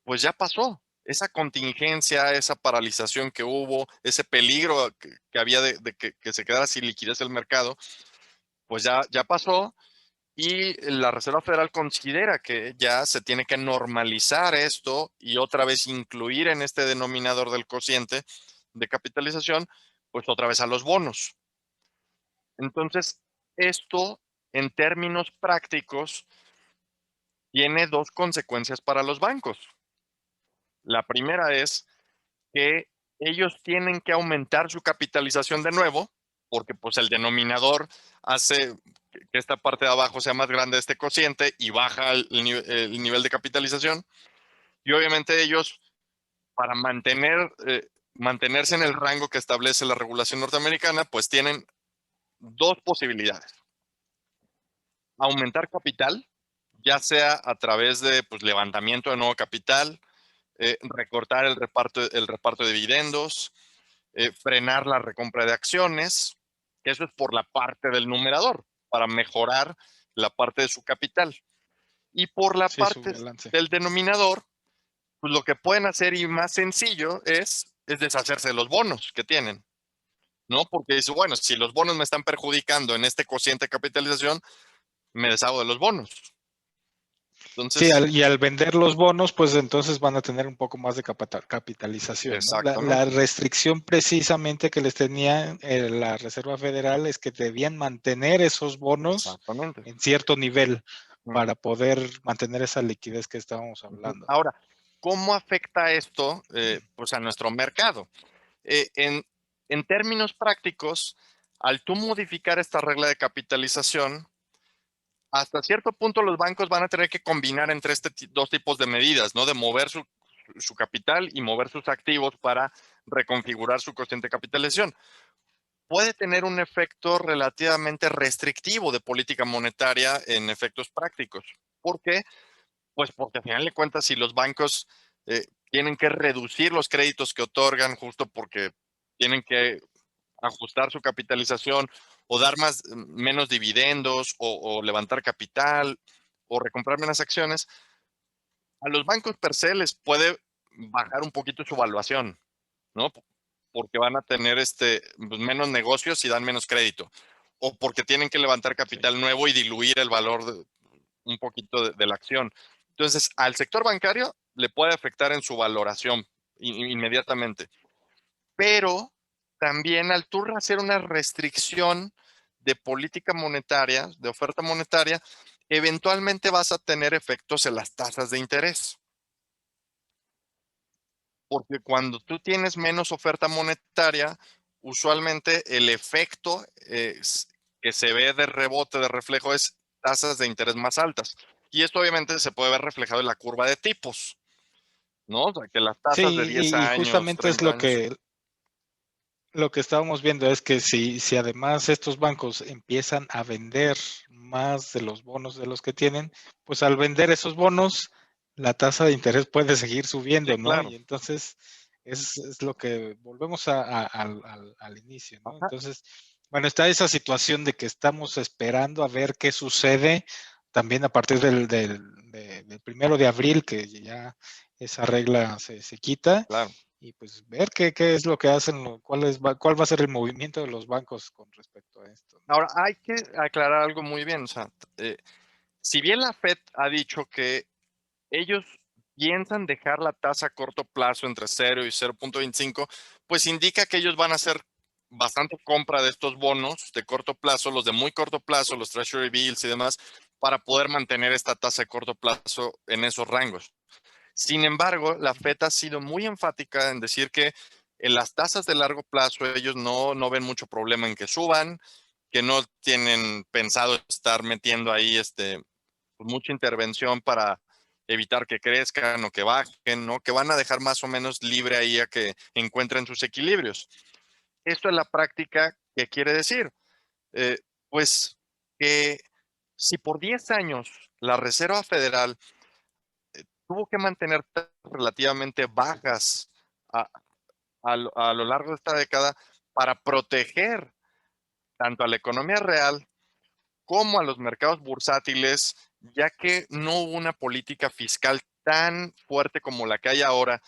pues ya pasó. Esa contingencia, esa paralización que hubo, ese peligro que había de que se quedara sin liquidez el mercado, pues ya pasó. Y la Reserva Federal considera que ya se tiene que normalizar esto y otra vez incluir en este denominador del cociente de capitalización, pues otra vez a los bonos. Entonces, esto en términos prácticos tiene dos consecuencias para los bancos. La primera es que ellos tienen que aumentar su capitalización de nuevo, porque pues el denominador hace que esta parte de abajo sea más grande de este cociente y baja el nivel de capitalización. Y obviamente ellos, para mantenerse en el rango que establece la regulación norteamericana, pues tienen dos posibilidades. Aumentar capital, ya sea a través de pues, levantamiento de nuevo capital, recortar el reparto de dividendos, frenar la recompra de acciones, que eso es por la parte del numerador, para mejorar la parte de su capital. Y por la Sí, su parte balance. del denominador, pues lo que pueden hacer y más sencillo es deshacerse de los bonos que tienen, ¿no? Porque dice, bueno, si los bonos me están perjudicando en este cociente de capitalización, me deshago de los bonos. Sí, Entonces, y al vender los bonos, pues entonces van a tener un poco más de capitalización, ¿no? La exactamente, restricción precisamente que les tenía la Reserva Federal es que debían mantener esos bonos exactamente. en cierto nivel Ujú, para poder mantener esa liquidez que estábamos ujú. hablando. Ahora, ¿cómo afecta esto pues a nuestro mercado? Eh, en, en términos prácticos, al tú modificar esta regla de capitalización, hasta cierto punto los bancos van a tener que combinar entre dos tipos de medidas, ¿no? De mover su capital y mover sus activos para reconfigurar su cociente de capitalización. Puede tener un efecto relativamente restrictivo de política monetaria en efectos prácticos. ¿Por qué? Pues porque al final de cuentas, si los bancos tienen que reducir los créditos que otorgan justo porque tienen que ajustar su capitalización o dar menos dividendos o levantar capital o recomprar menos acciones, a los bancos per se les puede bajar un poquito su valuación, ¿no? Porque van a tener pues, menos negocios y dan menos crédito. O porque tienen que levantar Sí. capital nuevo y diluir el valor un poquito de la acción. Entonces, al sector bancario le puede afectar en su valoración inmediatamente. Pero también al tú hacer una restricción de política monetaria, de oferta monetaria, eventualmente vas a tener efectos en las tasas de interés. Porque cuando tú tienes menos oferta monetaria, usualmente el efecto que se ve de rebote, de reflejo, es tasas de interés más altas. Y esto obviamente se puede ver reflejado en la curva de tipos, ¿no? O sea, que las Sí, tasas de 10 y años, justamente es 30 años, lo que estábamos viendo es que si además estos bancos empiezan a vender más de los bonos de los que tienen, pues al vender esos bonos, la tasa de interés puede seguir sí, subiendo, ¿no? claro. Y entonces es lo que volvemos al inicio, ¿no? Ajá. Entonces, bueno, está esa situación de que estamos esperando a ver qué sucede también a partir del 1 de abril, que ya esa regla se quita, Claro. y pues ver qué es lo que hacen, cuál va a ser el movimiento de los bancos con respecto a esto, ¿no? Ahora, hay que aclarar algo muy bien. O sea, si bien la Fed ha dicho que ellos piensan dejar la tasa a corto plazo entre 0 y 0.25, pues indica que ellos van a hacer bastante compra de estos bonos de corto plazo, los de muy corto plazo, los Treasury Bills y demás, para poder mantener esta tasa de corto plazo en esos rangos. Sin embargo, la Ujú. Fed ha sido muy enfática en decir que en las tasas de largo plazo ellos no ven mucho problema en que suban, que no tienen pensado estar metiendo ahí pues, mucha intervención para evitar que crezcan o que bajen, ¿no? Que van a dejar más o menos libre ahí a que encuentren sus equilibrios. Esto es la práctica, ¿qué quiere decir? Eh, pues que si por 10 años la Reserva Federal tuvo que mantener relativamente bajas a, a lo largo de esta década para proteger tanto a la economía real como a los mercados bursátiles, ya que no hubo una política fiscal tan fuerte como la que hay ahora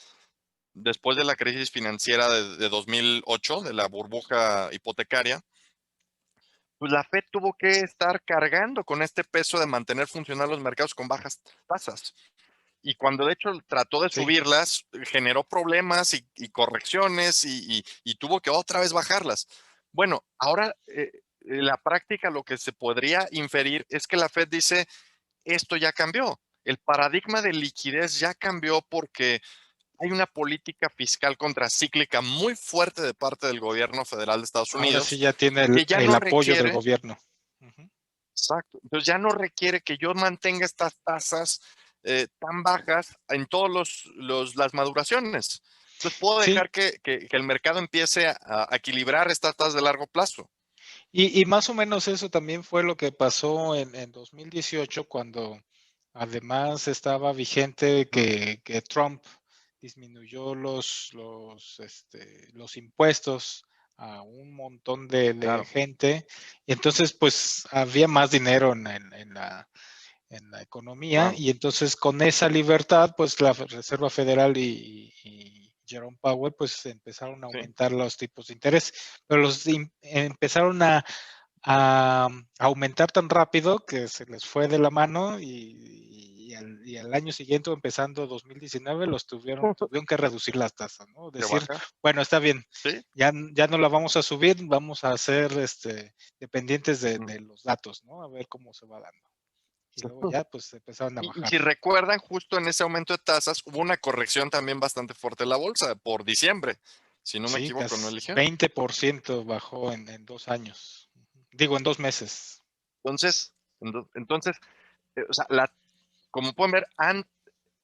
después de la crisis financiera de 2008, de la burbuja hipotecaria. Pues la Fed tuvo que estar cargando con este peso de mantener funcionar los mercados con bajas tasas. Y cuando de hecho trató de Sí, subirlas, generó problemas y correcciones y tuvo que otra vez bajarlas. Bueno, ahora la práctica lo que se podría inferir es que la Fed dice, esto ya cambió. El paradigma de liquidez ya cambió porque hay una política fiscal contracíclica muy fuerte de parte del gobierno federal de Estados ahora sí Unidos ya tiene que ya el no apoyo del requiere, gobierno. Ujú. exacto, entonces ya no requiere que yo mantenga estas tasas tan bajas en todas las maduraciones. Entonces puedo Sí, dejar que el mercado empiece a equilibrar estas tasas de largo plazo. y más o menos eso también fue lo que pasó en 2018 cuando además estaba vigente Ujú, que Trump disminuyó los impuestos a un montón de claro, gente, y entonces pues había más dinero en la economía, claro, y entonces con esa libertad pues la Reserva Federal y Jerome Powell pues empezaron a sí. aumentar los tipos de interés, pero empezaron a aumentar tan rápido que se les fue de la mano, y al año siguiente, empezando 2019, tuvieron que reducir las tasas, ¿no? Que Decir, bajar, bueno, está bien, sí. ya no la vamos a subir, vamos a ser dependientes Ujú. de los datos, ¿no? A ver cómo se va dando. Y luego ya pues empezaron a Y bajar. si recuerdan, justo en ese aumento de tasas hubo una corrección también bastante fuerte en la bolsa por diciembre, si no me Sí, equivoco, ¿no, casi eligió? 20% bajó en 2 años. Digo, en 2 meses. Entonces, entonces, o sea, como pueden ver,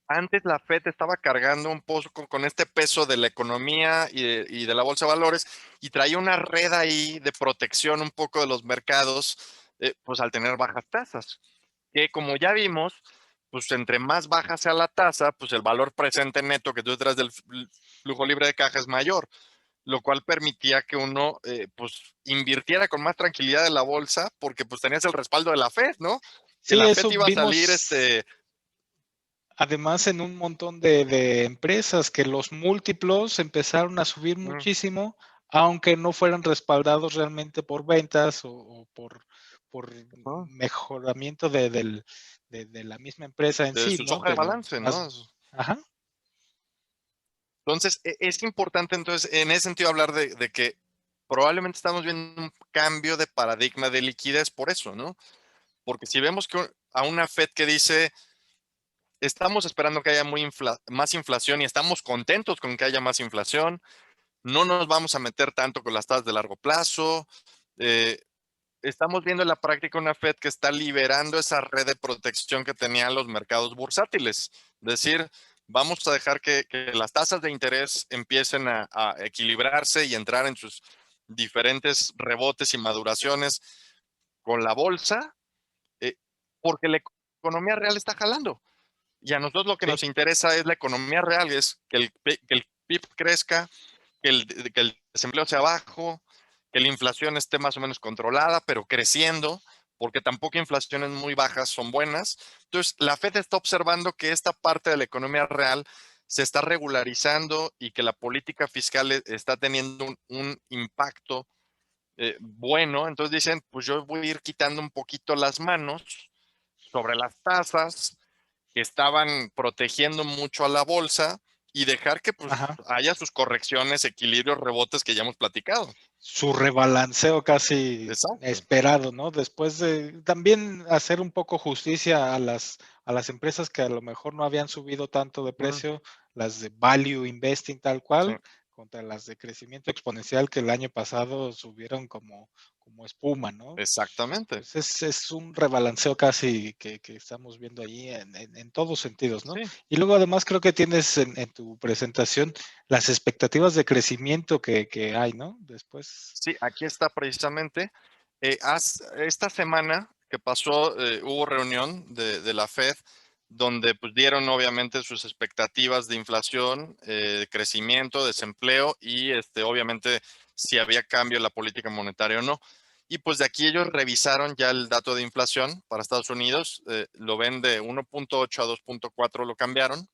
antes la Fed estaba cargando un poco con este peso de la economía y de la bolsa de valores y traía una red ahí de protección un poco de los mercados, pues al tener bajas tasas, que como ya vimos, pues entre más baja sea la tasa, pues el valor presente neto que tú detrás del flujo libre de caja es mayor, lo cual permitía que uno pues invirtiera con más tranquilidad en la bolsa porque pues tenías el respaldo de la Fed, ¿no? Que Sí, la Fed eso iba a salir vimos además en un montón de empresas que los múltiplos empezaron a subir mm, muchísimo, aunque no fueran respaldados realmente por ventas o por ¿no? mejoramiento de la misma empresa en De sí, sus ¿no? hojas de Pero balance, más, ¿no? ajá, Entonces, es importante entonces en ese sentido hablar de que probablemente estamos viendo un cambio de paradigma de liquidez por eso, ¿no? Porque si vemos que a una Fed que dice, estamos esperando que haya más inflación y estamos contentos con que haya más inflación, no nos vamos a meter tanto con las tasas de largo plazo, eh, estamos viendo en la práctica una Fed que está liberando esa red de protección que tenían los mercados bursátiles. Es decir, vamos a dejar que las tasas de interés empiecen a equilibrarse y entrar en sus diferentes rebotes y maduraciones con la bolsa, eh, porque la economía real está jalando. Y a nosotros lo que Sí, nos interesa es la economía real, es que el PIB crezca, que el desempleo sea bajo, que la inflación esté más o menos controlada, pero creciendo, porque tampoco inflaciones muy bajas son buenas. Entonces, la Fed está observando que esta parte de la economía real se está regularizando y que la política fiscal está teniendo un impacto bueno. Entonces dicen, pues yo voy a ir quitando un poquito las manos sobre las tasas que estaban protegiendo mucho a la bolsa y dejar que pues ajá. haya sus correcciones, equilibrios, rebotes que ya hemos platicado. Su rebalanceo casi Exacto. esperado, ¿no? Después de también hacer un poco justicia a las empresas que a lo mejor no habían subido tanto de Mm, precio, las de value investing tal sí, cual, contra las de crecimiento exponencial que el año pasado subieron como espuma, ¿no? exactamente. Entonces es un rebalanceo casi que estamos viendo ahí en todos sentidos, ¿no? Sí, Y luego además creo que tienes en tu presentación las expectativas de crecimiento que hay, ¿no? Después. sí, aquí está precisamente. Esta semana que pasó, hubo reunión de la Fed donde pues, dieron obviamente sus expectativas de inflación, crecimiento, desempleo y obviamente si había cambio en la política monetaria o no. Y pues de aquí ellos revisaron ya el dato de inflación para Estados Unidos, lo ven de 1.8 a 2.4, lo cambiaron.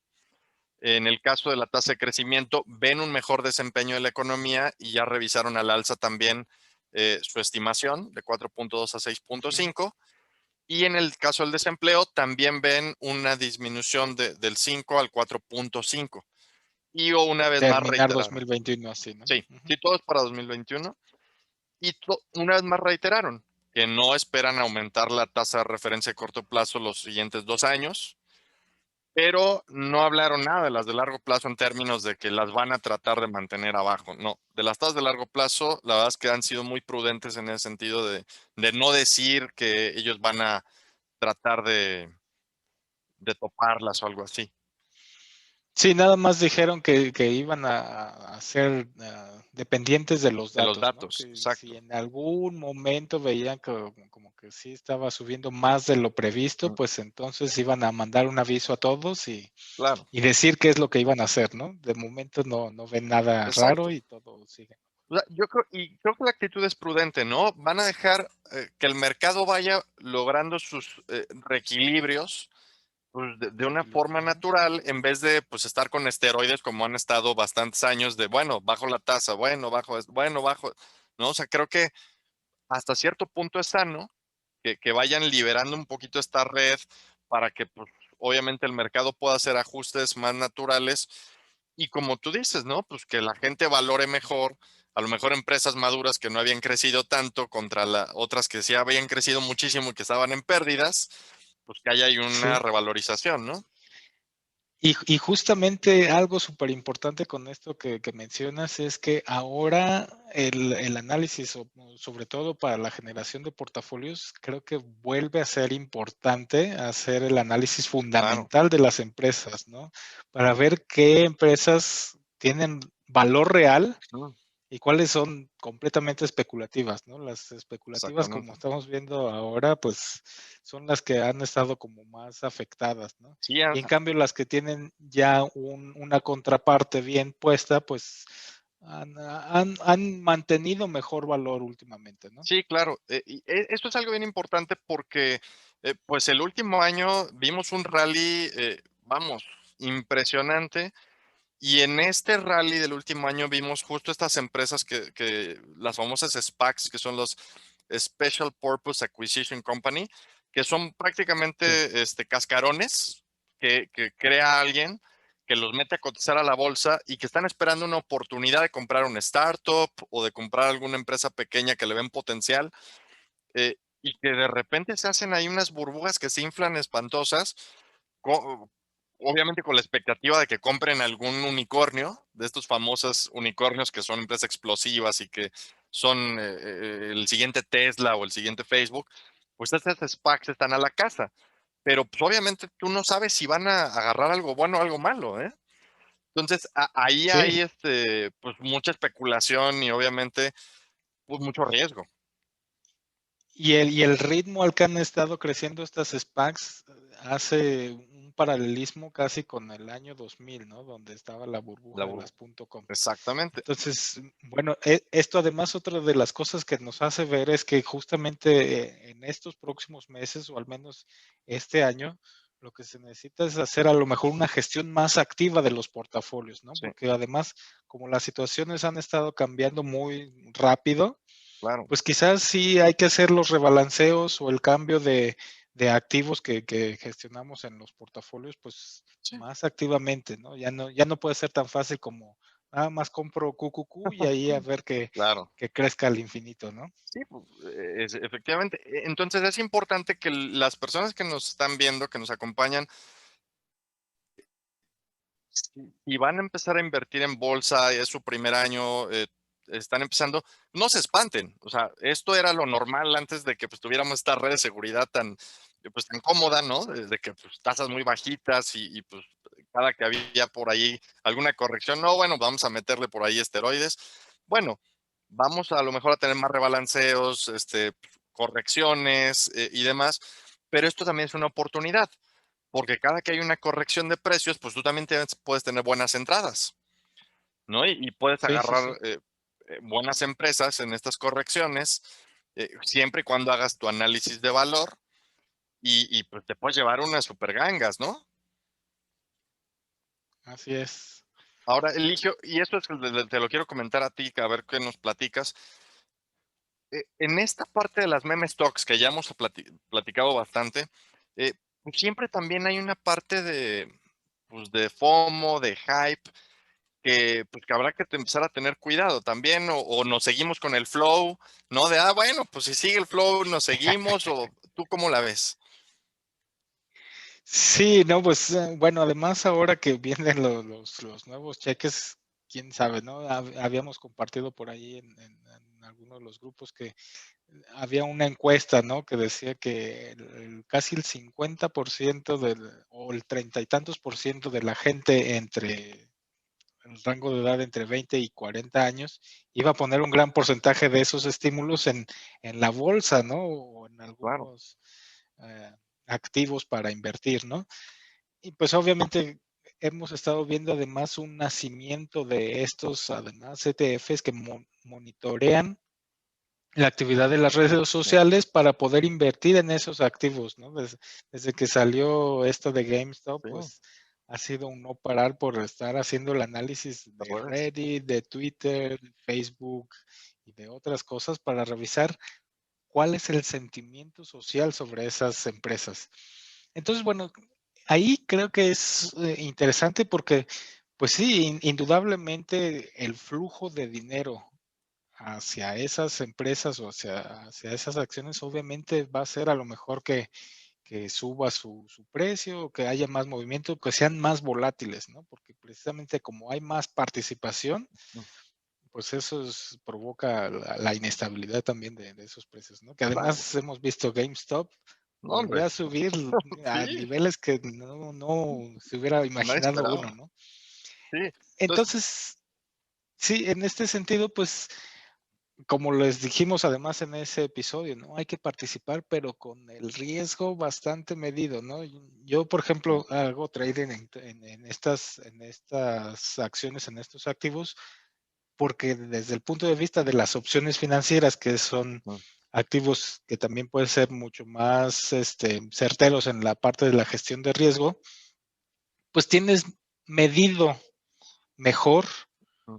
En el caso de la tasa de crecimiento, ven un mejor desempeño de la economía y ya revisaron al alza también su estimación de 4.2 a Ujú. 6.5. Y en el caso del desempleo, también ven una disminución del 5 al 4.5. Y una vez más Terminar reiteraron. 2021 así, ¿no? Sí, Ujú. sí, todo es para 2021. Y una vez más reiteraron que no esperan aumentar la tasa de referencia a corto plazo los siguientes 2 años, pero no hablaron nada de las de largo plazo en términos de que las van a tratar de mantener abajo. No, de las tasas de largo plazo, la verdad es que han sido muy prudentes en ese sentido de no decir que ellos van a tratar de toparlas o algo así. Sí, nada más dijeron que iban a ser dependientes de los De los datos, ¿no? datos, Que si exacto. en algún momento veían que como que sí estaba subiendo más de lo previsto, Mm, pues entonces iban a mandar un aviso a todos claro, y decir qué es lo que iban a hacer, ¿no? De momento no ven nada raro exacto. y todo sigue. O sea, creo que la actitud es prudente, ¿no? Van a dejar que el mercado vaya logrando sus reequilibrios pues, de una forma Ujú. natural, en vez de pues estar con esteroides como han estado bastantes años de, bueno, bajo la tasa, bueno, bajo, bueno, bajo, ¿no? O sea, creo que hasta cierto punto es sano que vayan liberando un poquito esta red para que pues, obviamente el mercado pueda hacer ajustes más naturales y como tú dices, ¿no? Pues que la gente valore mejor, a lo mejor empresas maduras que no habían crecido tanto contra otras que sí habían crecido muchísimo y que estaban en pérdidas, pues que haya ahí una Sí. revalorización, ¿no? Y justamente algo súper importante con esto que mencionas es que ahora el análisis, sobre todo para la generación de portafolios, creo que vuelve a ser importante hacer el análisis Claro. fundamental de las empresas, ¿no? Para ver qué empresas tienen valor real Mm, y cuáles son completamente especulativas, ¿no? Las especulativas, como exactamente. estamos viendo ahora, pues son las que han estado como más afectadas, ¿no? Sí, Y en cambio las que tienen ya una contraparte bien puesta, pues han mantenido mejor valor últimamente, ¿no? sí, claro. Esto es algo bien importante porque, pues el último año vimos un rally, vamos, impresionante. Y en este rally del último año vimos justo estas empresas las famosas SPACs, que son los Special Purpose Acquisition Company, que son Sí. prácticamente cascarones que crea alguien, que los mete a cotizar a la bolsa y que están esperando una oportunidad de comprar una startup o de comprar alguna empresa pequeña que le ven potencial, y que de repente se hacen ahí unas burbujas que se inflan espantosas, co- obviamente con la expectativa de que compren algún unicornio, de estos famosos unicornios que son empresas explosivas y que son el siguiente Tesla o el siguiente Facebook, pues esas SPACs están a la casa. Pero pues, obviamente tú no sabes si van a agarrar algo bueno o algo malo, ¿eh? Entonces, ahí Sí, hay pues mucha especulación y obviamente pues mucho riesgo. y el ritmo al que han estado creciendo estas SPACs hace un paralelismo casi con el año 2000, ¿no? Donde estaba la La burbuja de burbuja. las .com. Exactamente. Entonces, bueno, esto además otra de las cosas que nos hace ver es que justamente en estos próximos meses, o al menos este año, lo que se necesita es hacer a lo mejor una gestión más activa de los portafolios, ¿no? Sí, Porque además, como las situaciones han estado cambiando muy rápido, claro. pues quizás sí hay que hacer los rebalanceos o el cambio de activos que gestionamos en los portafolios, pues Sí, más activamente, ¿no? Ya no puede ser tan fácil como nada más compro QQQ y ahí a ver claro. que crezca al infinito, ¿no? Sí, pues, efectivamente. Entonces es importante que las personas que nos están viendo, que nos acompañan, y van a empezar a invertir en bolsa, es su primer año, están empezando, no se espanten. O sea, esto era lo normal antes de que pues, tuviéramos esta red de seguridad tan, pues, tan cómoda, ¿no? Desde que pues, tasas muy bajitas pues cada que había por ahí alguna corrección, no, bueno, vamos a meterle por ahí esteroides. Bueno, vamos a lo mejor a tener más rebalanceos, correcciones y demás, pero esto también es una oportunidad porque cada que hay una corrección de precios, pues tú también puedes tener buenas entradas, ¿no? Y puedes Sí, sí, agarrar sí. buenas empresas en estas correcciones, siempre y cuando hagas tu análisis de valor pues te puedes llevar unas super gangas, ¿no? Así es. Ahora, Eligio, y esto es, te lo quiero comentar a ti, a ver qué nos platicas. En esta parte de las meme stocks que ya hemos platicado bastante, pues siempre también hay una parte pues de FOMO, de hype, pues, que habrá que empezar a tener cuidado también, o nos seguimos con el flow, ¿no? De, bueno, pues si sigue el flow, nos seguimos, o ¿tú cómo la ves? Sí, no, pues bueno, además ahora que vienen los nuevos cheques, quién sabe, ¿no? Habíamos compartido por ahí en algunos de los grupos que había una encuesta, ¿no? Que decía que casi el 50% o el treinta y tantos por ciento de la gente entre el rango de edad entre 20 y 40 años iba a poner un gran porcentaje de esos estímulos en la bolsa, ¿no? O en Claro, algunos eh, activos para invertir, ¿no? Y pues obviamente hemos estado viendo además un nacimiento de estos, además, ETFs que monitorean la actividad de las redes sí, sociales para poder invertir en esos activos, ¿no? Desde que salió esto de GameStop, sí, pues ha sido un no parar por estar haciendo el análisis las de redes, Reddit, de Twitter, Facebook y de otras cosas para revisar cuál es el sentimiento social sobre esas empresas. Entonces, bueno, ahí creo que es interesante porque, pues sí, indudablemente el flujo de dinero hacia esas empresas o hacia esas acciones, obviamente va a ser a lo mejor que suba su precio, que haya más movimiento, que sean más volátiles, ¿no? Porque precisamente como hay más participación, mm, pues eso provoca la inestabilidad también de esos precios, ¿no? Que claro, además hemos visto GameStop no, volvió hombre, a subir a sí, niveles que no se hubiera nadie imaginado uno, esperaba, ¿no? sí, entonces, Entonces, sí, en este sentido, pues como les dijimos además en ese episodio, ¿no? Hay que participar, pero con el riesgo bastante medido, ¿no? Yo, por mm, ejemplo, hago trading en estas acciones, en estos activos, porque desde el punto de vista de las opciones financieras, que son mm, activos que también pueden ser mucho más certeros en la parte de la gestión de riesgo, pues tienes medido mejor mm,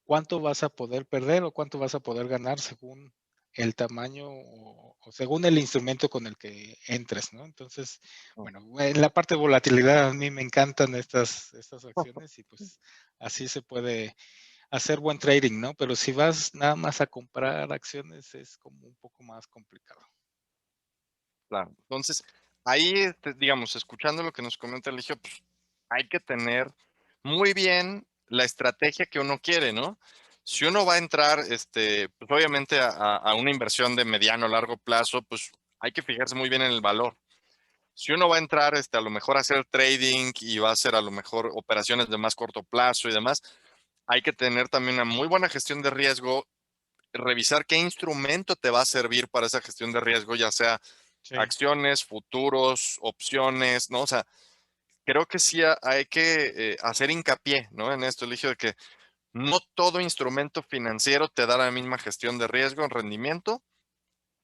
cuánto vas a poder perder o cuánto vas a poder ganar según el tamaño o según el instrumento con el que entres, ¿no? Entonces, mm, bueno, en la parte de volatilidad a mí me encantan estas acciones y pues así se puede hacer buen trading, ¿no? Pero si vas nada más a comprar acciones es como un poco más complicado. claro. Entonces, ahí, digamos, escuchando lo que nos comenta Eligio, pues hay que tener muy bien la estrategia que uno quiere, ¿no? Si uno va a entrar, pues obviamente a una inversión de mediano o largo plazo, pues hay que fijarse muy bien en el valor. Si uno va a entrar, a lo mejor a hacer trading y va a hacer a lo mejor operaciones de más corto plazo y demás, hay que tener también una muy buena gestión de riesgo, revisar qué instrumento te va a servir para esa gestión de riesgo, ya sea Sí, acciones, futuros, opciones, ¿no? O sea, creo que sí hay que hacer hincapié, ¿no? En esto, Eligio, de que no todo instrumento financiero te da la misma gestión de riesgo en rendimiento,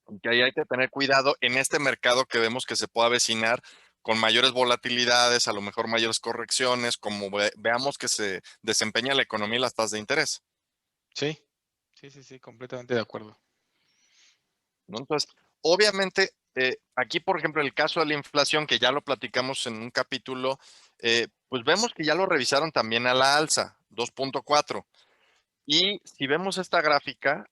y que ahí hay que tener cuidado en este mercado que vemos que se puede avecinar con mayores volatilidades, a lo mejor mayores correcciones, como veamos que se desempeña la economía y las tasas de interés, sí, sí, sí, sí, completamente de acuerdo. ¿no? Entonces, obviamente, aquí, por ejemplo, el caso de la inflación, que ya lo platicamos en un capítulo, pues vemos que ya lo revisaron también a la alza, 2.4. Y si vemos esta gráfica,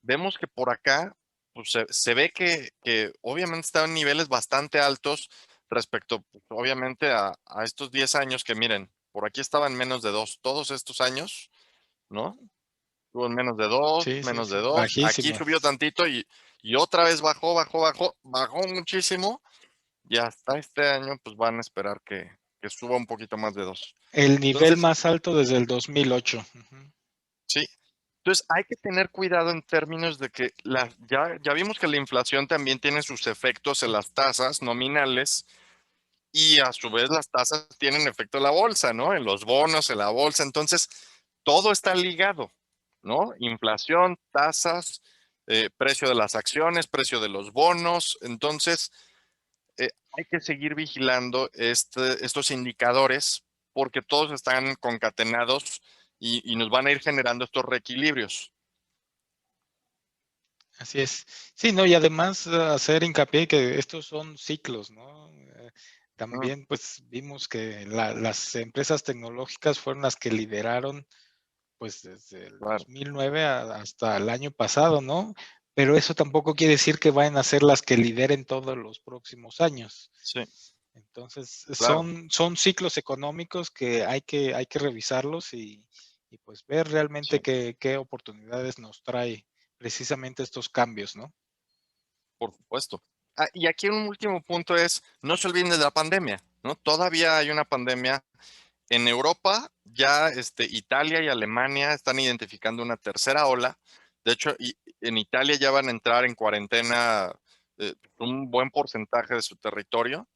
vemos que por acá pues, se ve que obviamente está en niveles bastante altos respecto, pues, obviamente, a estos 10 años que miren, por aquí estaban menos de 2 todos estos años, ¿no? Estuvo en Sí, sí, menos de sí, 2 aquí bajísimo. subió tantito y otra vez bajó muchísimo y hasta este año pues van a esperar que suba un poquito más de 2. El nivel Entonces, más alto desde el 2008. Ujú. sí. Entonces, hay que tener cuidado en términos de que ya vimos que la inflación también tiene sus efectos en las tasas nominales y a su vez las tasas tienen efecto en la bolsa, ¿no? En los bonos, en la bolsa. Entonces, todo está ligado, ¿no? Inflación, tasas, precio de las acciones, precio de los bonos. Entonces, hay que seguir vigilando estos indicadores porque todos están concatenados y nos van a ir generando estos reequilibrios. Así es. Sí, no, y además hacer hincapié que estos son ciclos, ¿no? Mm, También pues vimos que las empresas tecnológicas fueron las que lideraron pues desde el claro, 2009 hasta el año pasado, ¿no? Pero eso tampoco quiere decir que vayan a ser las que lideren todos los próximos años. sí, Entonces, claro, son ciclos económicos que hay que revisarlos y pues ver realmente sí, qué oportunidades nos trae precisamente estos cambios, ¿no? por supuesto. Y aquí un último punto es, no se olviden de la pandemia, ¿no? Todavía hay una pandemia. En Europa, ya Italia y Alemania están identificando una tercera ola. De hecho, en Italia ya van a entrar en cuarentena un buen porcentaje de su territorio.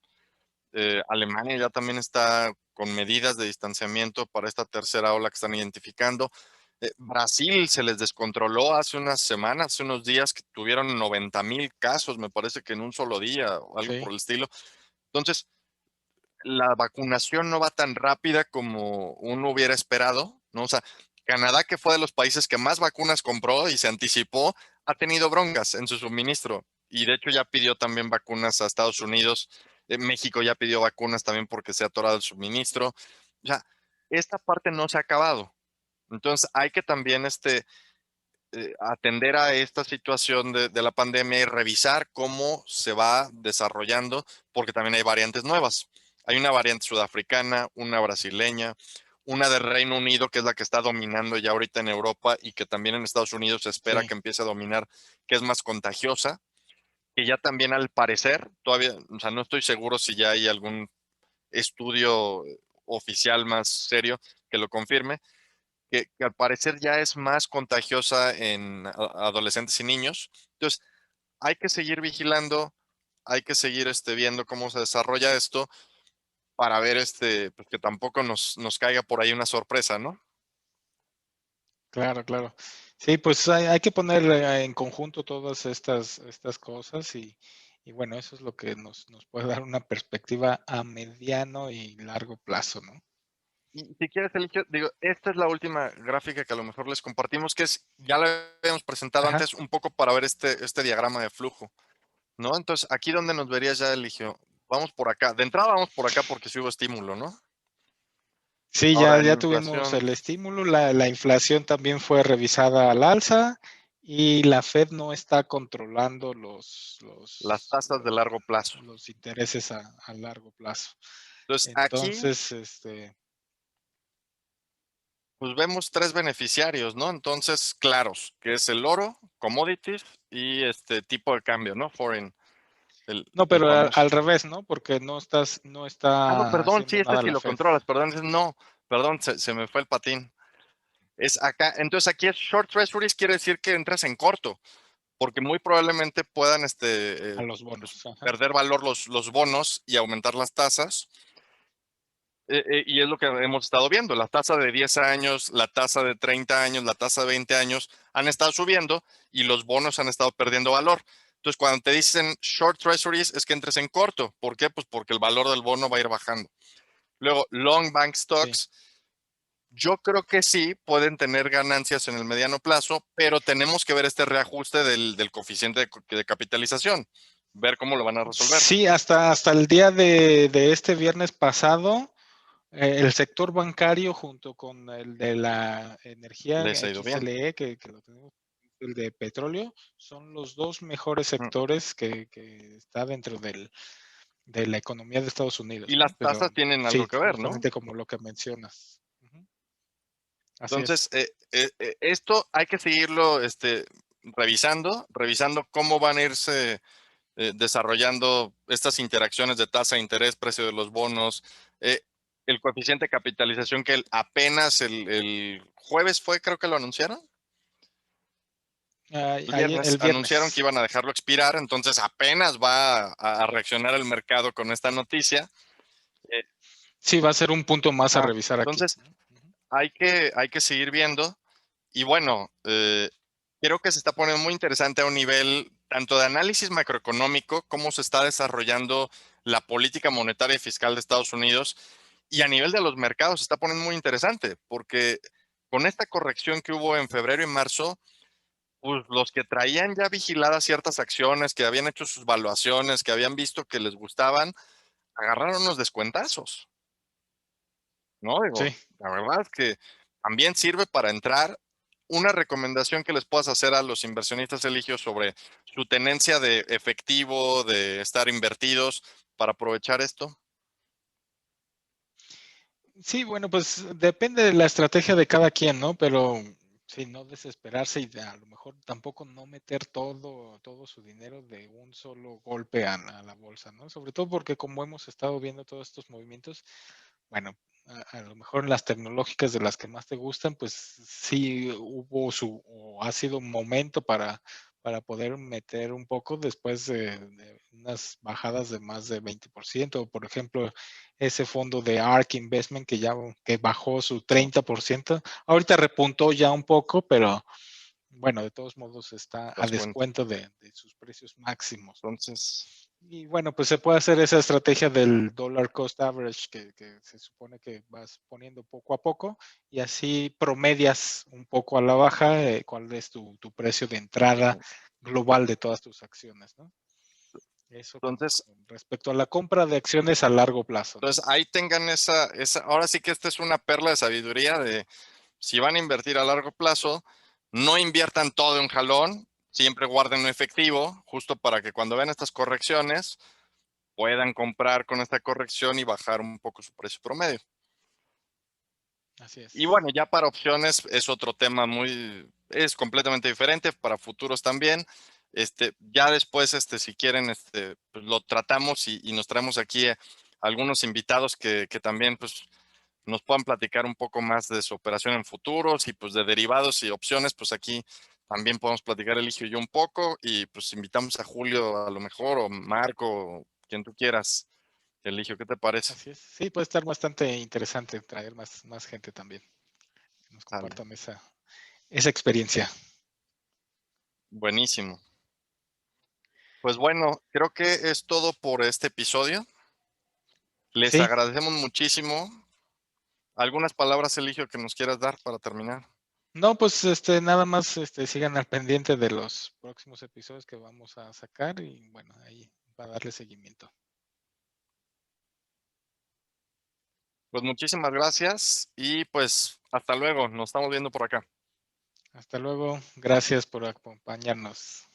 Alemania ya también está con medidas de distanciamiento para esta tercera ola que están identificando. Brasil se les descontroló hace unas semanas, hace unos días que tuvieron 90,000 casos, me parece que en un solo día o algo por Sí, el estilo. Entonces, la vacunación no va tan rápida como uno hubiera esperado, ¿no? O sea, Canadá, que fue de los países que más vacunas compró y se anticipó, ha tenido broncas en su suministro y de hecho ya pidió también vacunas a Estados Unidos. México ya pidió vacunas también porque se ha atorado el suministro. O sea, esta parte no se ha acabado. Entonces hay que también atender a esta situación de la pandemia y revisar cómo se va desarrollando, porque también hay variantes nuevas. Hay una variante sudafricana, una brasileña, una del Reino Unido, que es la que está dominando ya ahorita en Europa y que también en Estados Unidos se espera sí, que empiece a dominar, que es más contagiosa, que ya también al parecer, todavía, o sea, no estoy seguro si ya hay algún estudio oficial más serio que lo confirme, que al parecer ya es más contagiosa en adolescentes y niños. Entonces, hay que seguir vigilando, hay que seguir viendo cómo se desarrolla esto para ver pues que tampoco nos caiga por ahí una sorpresa, ¿no? claro, claro. Sí, pues hay que poner en conjunto todas estas cosas y bueno, eso es lo que nos puede dar una perspectiva a mediano y largo plazo, ¿no? Y si quieres, Eligio, digo, esta es la última gráfica que a lo mejor les compartimos, que es, ya la habíamos presentado Ajá. antes, un poco para ver este diagrama de flujo, ¿no? Entonces, aquí donde nos verías ya, Eligio, vamos por acá. De entrada vamos por acá porque sí hubo estímulo, ¿no? Sí, Ahora, en ya tuvimos inflación, el estímulo, la inflación también fue revisada al alza y la Fed no está controlando las tasas de largo plazo. los intereses a largo plazo. Entonces, aquí Entonces, Pues vemos 3 beneficiarios, ¿no? Entonces, claros, que es el oro, commodities y tipo de cambio, ¿no? Foreign, No, el pero famoso. al revés, ¿no? Porque no No, está perdón, sí, haciendo nada sí la lo Fed. controlas, perdón, no, perdón, se me fue el patín. Es acá, entonces aquí es short treasuries, quiere decir que entras en corto, porque muy probablemente puedan, A los pues, bonos. Ajá. perder valor los bonos y aumentar las tasas. Y es lo que hemos estado viendo. La tasa de 10 años, la tasa de 30 años, la tasa de 20 años han estado subiendo y los bonos han estado perdiendo valor. Entonces, cuando te dicen short treasuries, es que entres en corto. ¿Por qué? Pues porque el valor del bono va a ir bajando. Luego, long bank Sí. stocks, yo creo que sí pueden tener ganancias en el mediano plazo, pero tenemos que ver este reajuste del coeficiente de capitalización, ver cómo lo van a resolver. Sí, hasta el día de este viernes pasado, el sector bancario junto con el de la energía Les ha ido bien. XLE, que lo tenemos, el de petróleo, son los dos mejores Mm. sectores que está dentro de la economía de Estados Y Unidos, ¿no? las Pero tasas tienen algo sí, que ver, ¿no? justamente como lo que mencionas. Ujú. Así Entonces, es. esto hay que seguirlo revisando cómo van a irse desarrollando estas interacciones de tasa de interés, precio de los bonos, eh, el coeficiente de capitalización que apenas el jueves fue, creo que lo anunciaron. El viernes El anunciaron que viernes. iban a dejarlo expirar, entonces apenas va a reaccionar el mercado con esta noticia. Eh, Sí, va a ser un punto más a ajá. revisar aquí. Entonces, hay que seguir viendo. Y bueno, creo que se está poniendo muy interesante a un nivel tanto de análisis macroeconómico, cómo se está desarrollando la política monetaria y fiscal de Estados Unidos, y a nivel de los mercados se está poniendo muy interesante, porque con esta corrección que hubo en febrero y marzo, pues los que traían ya vigiladas ciertas acciones, que habían hecho sus valuaciones, que habían visto que les gustaban, agarraron unos descuentazos, ¿no? Digo, Sí. la verdad es que también sirve para entrar. Una recomendación que les puedas hacer a los inversionistas, Eligio, sobre su tenencia de efectivo, de estar invertidos para aprovechar esto. Sí, bueno, pues depende de la estrategia de cada quien, ¿no? Pero sí, no desesperarse y a lo mejor tampoco no meter todo su dinero de un solo golpe a la bolsa, ¿no? Sobre todo porque como hemos estado viendo todos estos movimientos, bueno, a lo mejor en las tecnológicas de las que más te gustan, pues sí hubo o ha sido un momento para poder meter un poco después de unas bajadas de más de 20%. Por ejemplo, ese fondo de ARK Investment que bajó su ¿No? 30%. Ahorita repuntó ya un poco, pero bueno, de todos modos está ¿Te a das cuenta? descuento de sus precios máximos, ¿no? Entonces, Y bueno, pues se puede hacer esa estrategia del dollar cost average que se supone que vas poniendo poco a poco y así promedias un poco a la baja cuál es tu precio de entrada global de todas tus acciones, ¿no? Eso entonces, con respecto a la compra de acciones a largo plazo, ¿no? ahí tengan ahora sí que esta es una perla de sabiduría de si van a invertir a largo plazo, no inviertan todo de un jalón, siempre guarden un efectivo, justo para que cuando vean estas correcciones puedan comprar con esta corrección y bajar un poco su precio promedio. Así Y es. bueno, ya para opciones es otro tema es completamente diferente, para futuros también. Ya después, si quieren, pues lo tratamos y nos traemos aquí algunos invitados que también pues nos puedan platicar un poco más de su operación en futuros y pues de derivados y opciones, pues aquí también podemos platicar Eligio y yo un poco y pues invitamos a Julio a lo mejor o Marco, o quien tú quieras. Eligio, ¿qué te parece? Así es. Sí, puede estar bastante interesante traer más gente también que nos Sale. compartan esa experiencia. Buenísimo. Pues bueno, creo que es todo por este episodio. Les Sí, agradecemos muchísimo. ¿Algunas palabras, Eligio, que nos quieras dar para terminar? no, pues nada más sigan al pendiente de los próximos episodios que vamos a sacar y bueno, ahí va a darle seguimiento. Pues muchísimas gracias y pues hasta luego. Nos estamos viendo por acá. Hasta luego, gracias por acompañarnos.